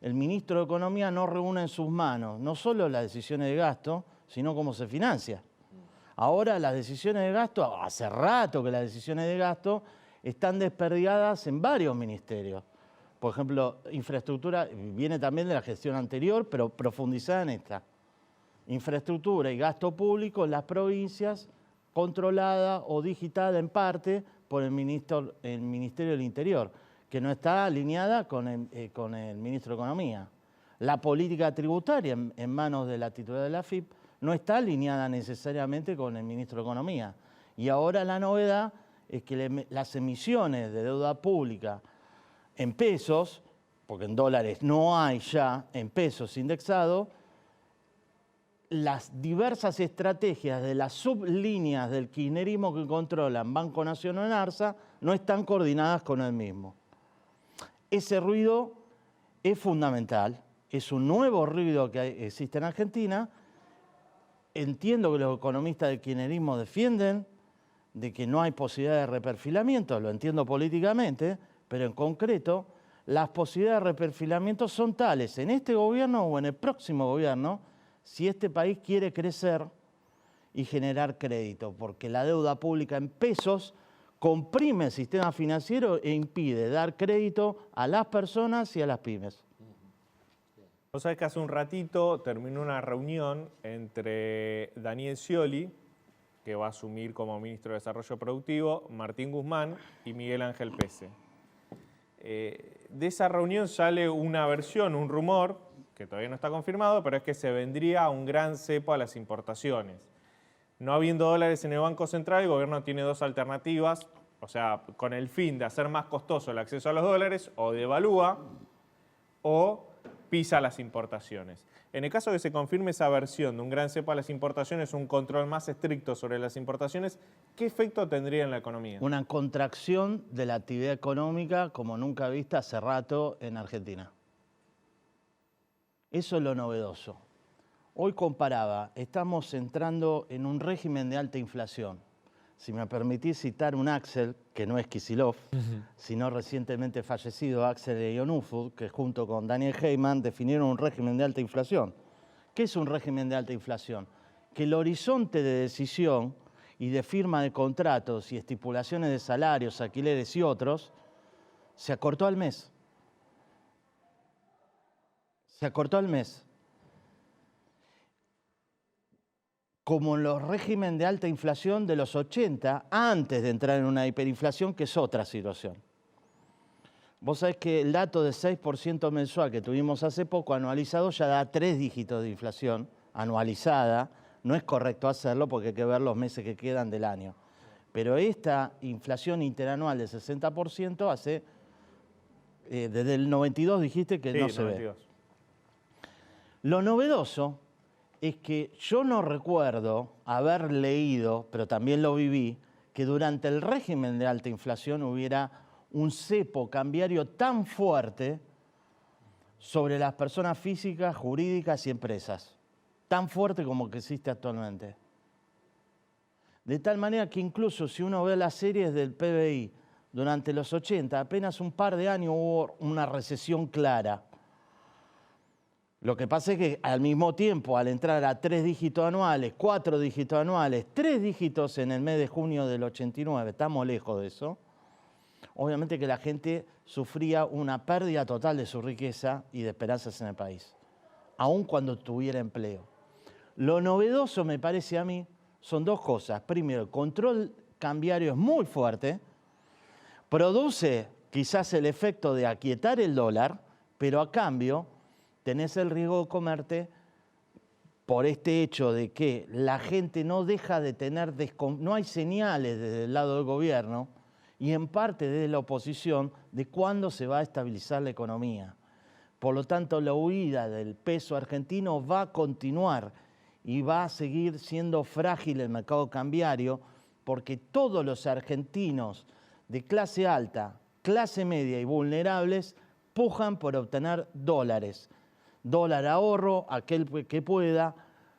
el ministro de Economía no reúne en sus manos no solo las decisiones de gasto, sino cómo se financia. Ahora las decisiones de gasto, hace rato que las decisiones de gasto están desperdigadas en varios ministerios. Por ejemplo, infraestructura viene también de la gestión anterior, pero profundizada en esta. Infraestructura y gasto público en las provincias, controlada o digitada en parte por el Ministerio del Interior, que no está alineada con el Ministro de Economía. La política tributaria en manos de la titular de la AFIP no está alineada necesariamente con el Ministro de Economía. Y ahora la novedad es que las emisiones de deuda pública en pesos, porque en dólares no hay ya, en pesos indexados, las diversas estrategias de las sublíneas del kirchnerismo que controlan Banco Nación o Enarsa no están coordinadas con el mismo. Ese ruido es fundamental, es un nuevo ruido que existe en Argentina. Entiendo que los economistas del kirchnerismo defienden de que no hay posibilidad de reperfilamiento, lo entiendo políticamente, pero en concreto las posibilidades de reperfilamiento son tales en este gobierno o en el próximo gobierno si este país quiere crecer y generar crédito, porque la deuda pública en pesos comprime el sistema financiero e impide dar crédito a las personas y a las pymes. Vos sabés que hace un ratito terminó una reunión entre Daniel Scioli, que va a asumir como ministro de Desarrollo Productivo, Martín Guzmán y Miguel Ángel Pese. De esa reunión sale una versión, un rumor, que todavía no está confirmado, pero es que se vendría un gran cepo a las importaciones. No habiendo dólares en el Banco Central, el gobierno tiene dos alternativas, o sea, con el fin de hacer más costoso el acceso a los dólares, o devalúa o pisa las importaciones. En el caso de que se confirme esa versión de un gran cepo a las importaciones, un control más estricto sobre las importaciones, ¿qué efecto tendría en la economía? Una contracción de la actividad económica como nunca vista hace rato en Argentina. Eso es lo novedoso. Hoy comparaba, estamos entrando en un régimen de alta inflación. Si me permitís citar un Axel, que no es Kicillof, sino recientemente fallecido Axel Ionufud, que junto con Daniel Heyman definieron un régimen de alta inflación. ¿Qué es un régimen de alta inflación? Que el horizonte de decisión y de firma de contratos y estipulaciones de salarios, alquileres y otros, se acortó al mes. Se acortó al mes. Como en los regímenes de alta inflación de los 80, antes de entrar en una hiperinflación, que es otra situación. Vos sabés que el dato de 6% mensual que tuvimos hace poco, anualizado, ya da 3 dígitos de inflación anualizada. No es correcto hacerlo porque hay que ver los meses que quedan del año. Pero esta inflación interanual de 60% hace, desde el 92 dijiste que sí, no se 92. Ve. Lo novedoso es que yo no recuerdo haber leído, pero también lo viví, que durante el régimen de alta inflación hubiera un cepo cambiario tan fuerte sobre las personas físicas, jurídicas y empresas, tan fuerte como que existe actualmente. De tal manera que incluso si uno ve las series del PBI durante los 80, apenas un par de años hubo una recesión clara. Lo que pasa es que al mismo tiempo, al entrar a 3 dígitos anuales, 4 dígitos anuales, 3 dígitos en el mes de junio del 89, estamos lejos de eso, obviamente que la gente sufría una pérdida total de su riqueza y de esperanzas en el país, aun cuando tuviera empleo. Lo novedoso, me parece a mí, son dos cosas. Primero, el control cambiario es muy fuerte, produce quizás el efecto de aquietar el dólar, pero a cambio tenés el riesgo de comerte por este hecho de que la gente no deja de tener, no hay señales desde el lado del gobierno y en parte desde la oposición de cuándo se va a estabilizar la economía. Por lo tanto, la huida del peso argentino va a continuar y va a seguir siendo frágil el mercado cambiario porque todos los argentinos de clase alta, clase media y vulnerables pujan por obtener dólares. Dólar ahorro, aquel que pueda,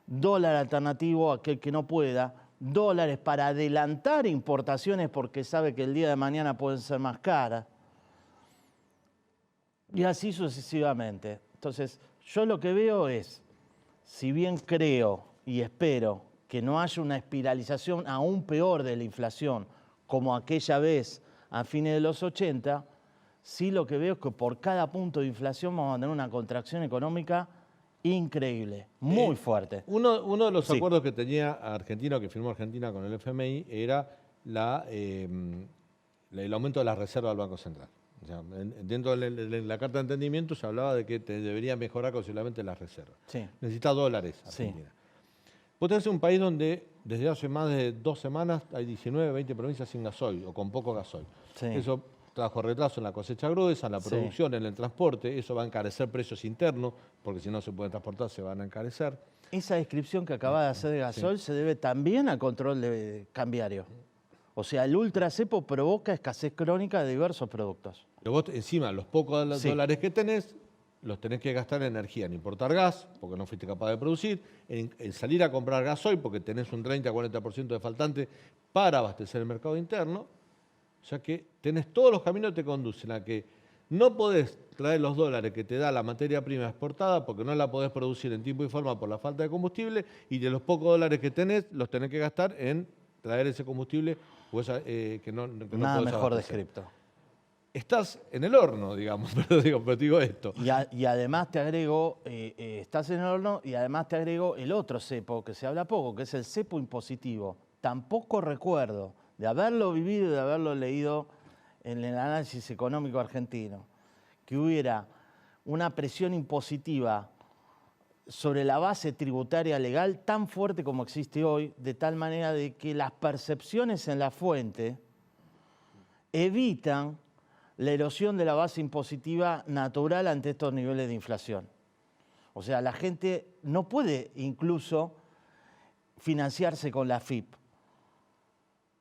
dólar alternativo, aquel que no pueda, dólares para adelantar importaciones porque sabe que el día de mañana pueden ser más caras. Y así sucesivamente. Entonces, yo lo que veo es, si bien creo y espero que no haya una espiralización aún peor de la inflación como aquella vez a fines de los 80, sí lo que veo es que por cada punto de inflación vamos a tener una contracción económica increíble, muy fuerte. Uno de los acuerdos que tenía Argentina, que firmó Argentina con el FMI, era el aumento de la reserva del Banco Central. O sea, dentro de la Carta de Entendimiento se hablaba de que debería mejorar considerablemente las reservas. Sí. Necesita dólares Argentina. Sí. Vos tenés un país donde desde hace más de 2 semanas hay 19, 20 provincias sin gasoil o con poco gasoil. Sí. Eso trajo retraso en la cosecha gruesa, en la producción, en el transporte. Eso va a encarecer precios internos, porque si no se pueden transportar se van a encarecer. Esa descripción que acaba de hacer de gasoil se debe también al control cambiario. O sea, el ultracepo provoca escasez crónica de diversos productos. Pero vos encima, los pocos dólares que tenés, los tenés que gastar en energía, en importar gas, porque no fuiste capaz de producir, en salir a comprar gasoil, porque tenés un 30-40% de faltante para abastecer el mercado interno. O sea que tenés todos los caminos que te conducen a que no podés traer los dólares que te da la materia prima exportada porque no la podés producir en tiempo y forma por la falta de combustible, y de los pocos dólares que tenés, los tenés que gastar en traer ese combustible que no nada podés mejor abastecer. descripto. Estás en el horno, digamos, pero digo esto. Y además te agrego, estás en el horno y además te agrego el otro cepo, que se habla poco, que es el cepo impositivo. Tampoco recuerdo de haberlo vivido y de haberlo leído en el análisis económico argentino, que hubiera una presión impositiva sobre la base tributaria legal tan fuerte como existe hoy, de tal manera de que las percepciones en la fuente evitan la erosión de la base impositiva natural ante estos niveles de inflación. O sea, la gente no puede incluso financiarse con la AFIP,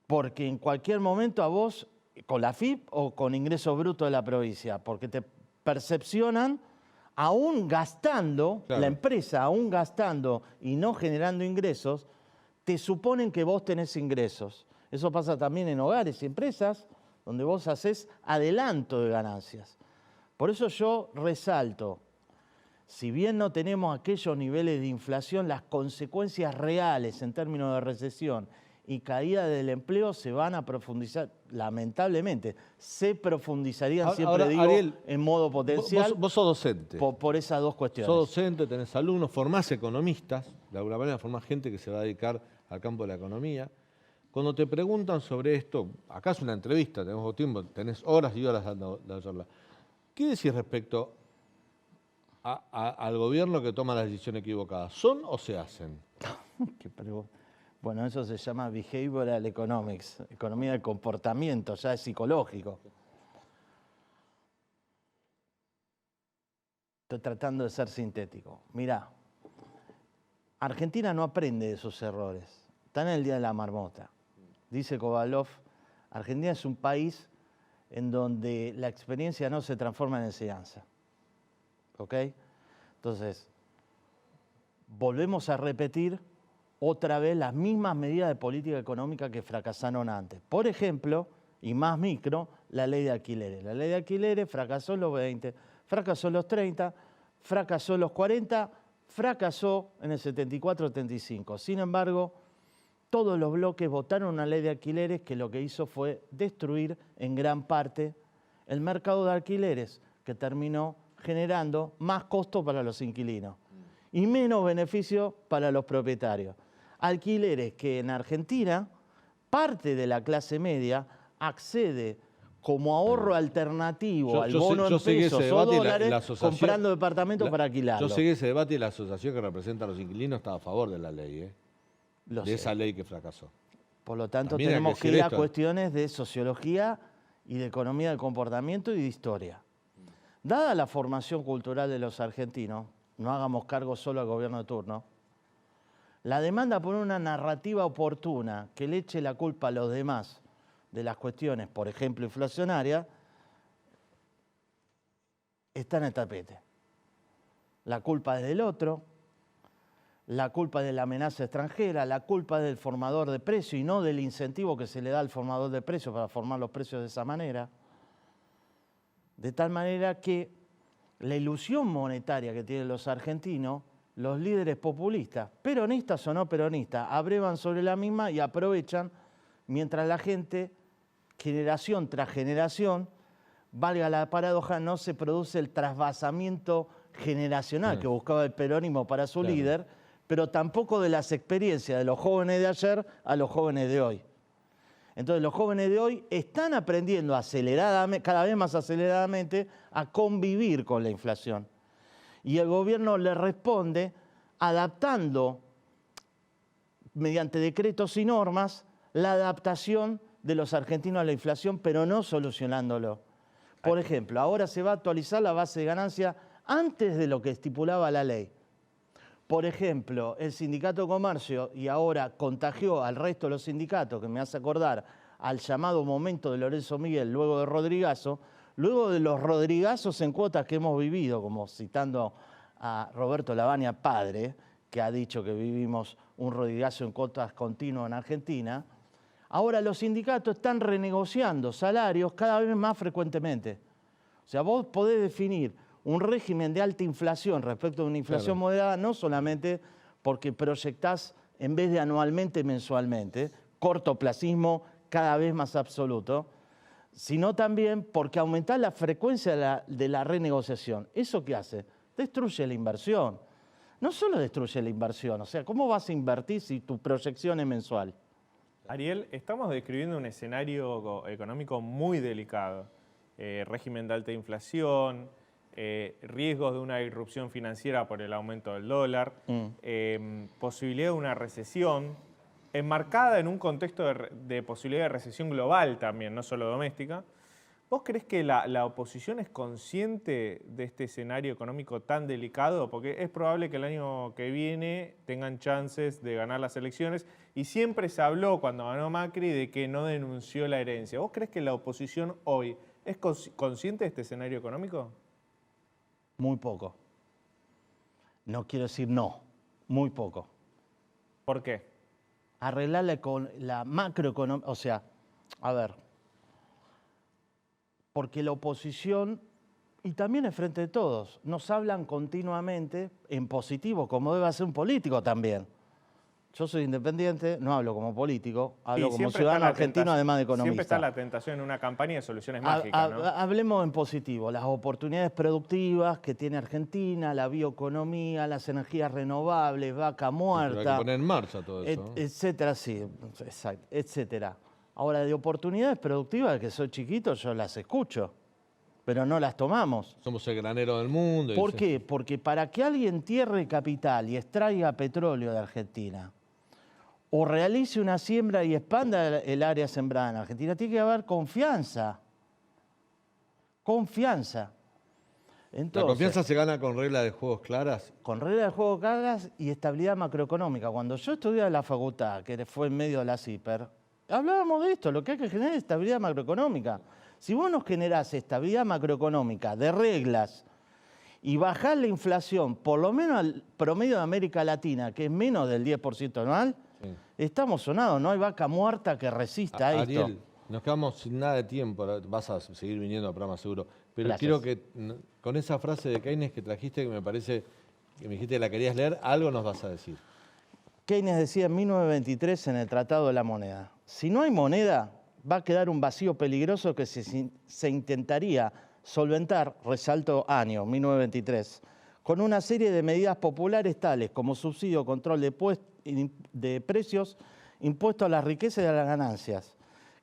porque en cualquier momento a vos, con la AFIP o con ingresos brutos de la provincia, porque te percepcionan, aún gastando, la empresa aún gastando y no generando ingresos, te suponen que vos tenés ingresos. Eso pasa también en hogares y empresas, donde vos haces adelanto de ganancias. Por eso yo resalto, si bien no tenemos aquellos niveles de inflación, las consecuencias reales en términos de recesión y caída del empleo se van a profundizar, lamentablemente, se profundizarían, siempre digo, Ariel, en modo potencial. Vos sos docente. Por esas dos cuestiones. Sos docente, tenés alumnos, formás economistas, de alguna manera formás gente que se va a dedicar al campo de la economía. Cuando te preguntan sobre esto, acá es una entrevista, tenemos tiempo, tenés horas y horas dando la charla. ¿Qué decís respecto al gobierno que toma las decisiones equivocadas? ¿Son o se hacen? Bueno, eso se llama behavioral economics, economía del comportamiento, ya es psicológico. Estoy tratando de ser sintético. Mirá, Argentina no aprende de sus errores. Está en el día de la marmota. Dice Kovalov, Argentina es un país en donde la experiencia no se transforma en enseñanza. ¿Ok? Entonces, volvemos a repetir otra vez las mismas medidas de política económica que fracasaron antes. Por ejemplo, y más micro, la ley de alquileres. La ley de alquileres fracasó en los 20, fracasó en los 30, fracasó en los 40, fracasó en el 74-75. Sin embargo, todos los bloques votaron una ley de alquileres que lo que hizo fue destruir en gran parte el mercado de alquileres, que terminó generando más costo para los inquilinos y menos beneficio para los propietarios. Alquileres que en Argentina parte de la clase media accede como ahorro alternativo al bono en pesos o dólares comprando departamentos para alquilarlo. Yo seguí ese debate y la asociación que representa a los inquilinos estaba a favor de la ley, de esa ley que fracasó. Por lo tanto, También tenemos que ir a esto. cuestiones de sociología y de economía del comportamiento y de historia. Dada la formación cultural de los argentinos, no hagamos cargo solo al gobierno de turno, la demanda por una narrativa oportuna que le eche la culpa a los demás de las cuestiones, por ejemplo, inflacionarias, está en el tapete. La culpa es del otro, la culpa es de la amenaza extranjera, la culpa es del formador de precios y no del incentivo que se le da al formador de precios para formar los precios de esa manera. De tal manera que la ilusión monetaria que tienen los argentinos, los líderes populistas, peronistas o no peronistas, abrevan sobre la misma y aprovechan mientras la gente, generación tras generación, valga la paradoja, no se produce el trasvasamiento generacional que buscaba el peronismo para su líder, pero tampoco de las experiencias de los jóvenes de ayer a los jóvenes de hoy. Entonces los jóvenes de hoy están aprendiendo aceleradamente, cada vez más aceleradamente a convivir con la inflación. Y el gobierno le responde adaptando, mediante decretos y normas, la adaptación de los argentinos a la inflación, pero no solucionándolo. Por ejemplo, ahora se va a actualizar la base de ganancia antes de lo que estipulaba la ley. Por ejemplo, el Sindicato de Comercio, y ahora contagió al resto de los sindicatos, que me hace acordar al llamado momento de Lorenzo Miguel luego de Rodrigazo, luego de los Rodrigazos en cuotas que hemos vivido, como citando a Roberto Lavagna, padre, que ha dicho que vivimos un Rodrigazo en cuotas continuo en Argentina, ahora los sindicatos están renegociando salarios cada vez más frecuentemente. O sea, vos podés definir un régimen de alta inflación respecto a una inflación moderada, no solamente porque proyectás, en vez de anualmente, mensualmente, cortoplacismo cada vez más absoluto, sino también porque aumentás la frecuencia de la renegociación. ¿Eso qué hace? Destruye la inversión. No solo destruye la inversión, o sea, ¿cómo vas a invertir si tu proyección es mensual? Ariel, estamos describiendo un escenario económico muy delicado. Régimen de alta inflación, riesgos de una irrupción financiera por el aumento del dólar, posibilidad de una recesión, enmarcada en un contexto de posibilidad de recesión global también, no solo doméstica. ¿Vos creés que la oposición es consciente de este escenario económico tan delicado? Porque es probable que el año que viene tengan chances de ganar las elecciones y siempre se habló cuando ganó Macri de que no denunció la herencia. ¿Vos creés que la oposición hoy es consciente de este escenario económico? Muy poco. No quiero decir no, muy poco. ¿Por qué? Arreglarle con la macroeconomía, o sea, a ver, porque la oposición, y también el Frente de Todos, nos hablan continuamente en positivo, como debe hacer un político también. Yo soy independiente, no hablo como político, hablo como ciudadano argentino, además de economista. Siempre está la tentación en una campaña de soluciones mágicas, ¿no? Hablemos en positivo, las oportunidades productivas que tiene Argentina, la bioeconomía, las energías renovables, vaca muerta. Pero hay que poner en marcha todo eso. Etcétera, sí, exacto, etcétera. Ahora, de oportunidades productivas, que soy chiquito, yo las escucho, pero no las tomamos. Somos el granero del mundo. ¿Por qué? Porque para que alguien entierre capital y extraiga petróleo de Argentina, o realice una siembra y expanda el área sembrada en Argentina, tiene que haber confianza. Confianza. Entonces, ¿la confianza se gana con reglas de juegos claras? Con reglas de juegos claras y estabilidad macroeconómica. Cuando yo estudiaba en la facultad, que fue en medio de la CIPER, hablábamos de esto, lo que hay que generar es estabilidad macroeconómica. Si vos nos generás estabilidad macroeconómica de reglas y bajás la inflación, por lo menos al promedio de América Latina, que es menos del 10% anual, estamos sonados, no hay vaca muerta que resista a esto. Ariel, nos quedamos sin nada de tiempo, vas a seguir viniendo al programa seguro, pero gracias. Quiero que con esa frase de Keynes que trajiste, que me parece que me dijiste que la querías leer, algo nos vas a decir. Keynes decía en 1923 en el Tratado de la Moneda, si no hay moneda, va a quedar un vacío peligroso que se intentaría solventar, resalto año, 1923, con una serie de medidas populares tales como subsidio, control de precios, impuesto a la riqueza y a las ganancias,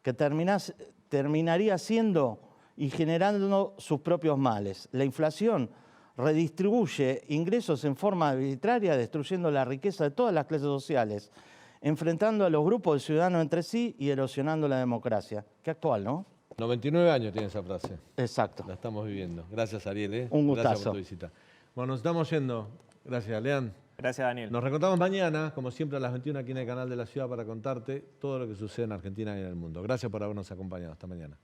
que terminaría siendo y generando sus propios males. La inflación redistribuye ingresos en forma arbitraria, destruyendo la riqueza de todas las clases sociales, enfrentando a los grupos de ciudadanos entre sí y erosionando la democracia. Qué actual, ¿no? 99 años tiene esa frase. Exacto. La estamos viviendo. Gracias, Ariel. Un gustazo. Gracias por tu visita. Bueno, nos estamos yendo. Gracias, Lean. Gracias, Daniel. Nos reencontramos mañana, como siempre, a las 21 aquí en el Canal de la Ciudad para contarte todo lo que sucede en Argentina y en el mundo. Gracias por habernos acompañado. Hasta mañana.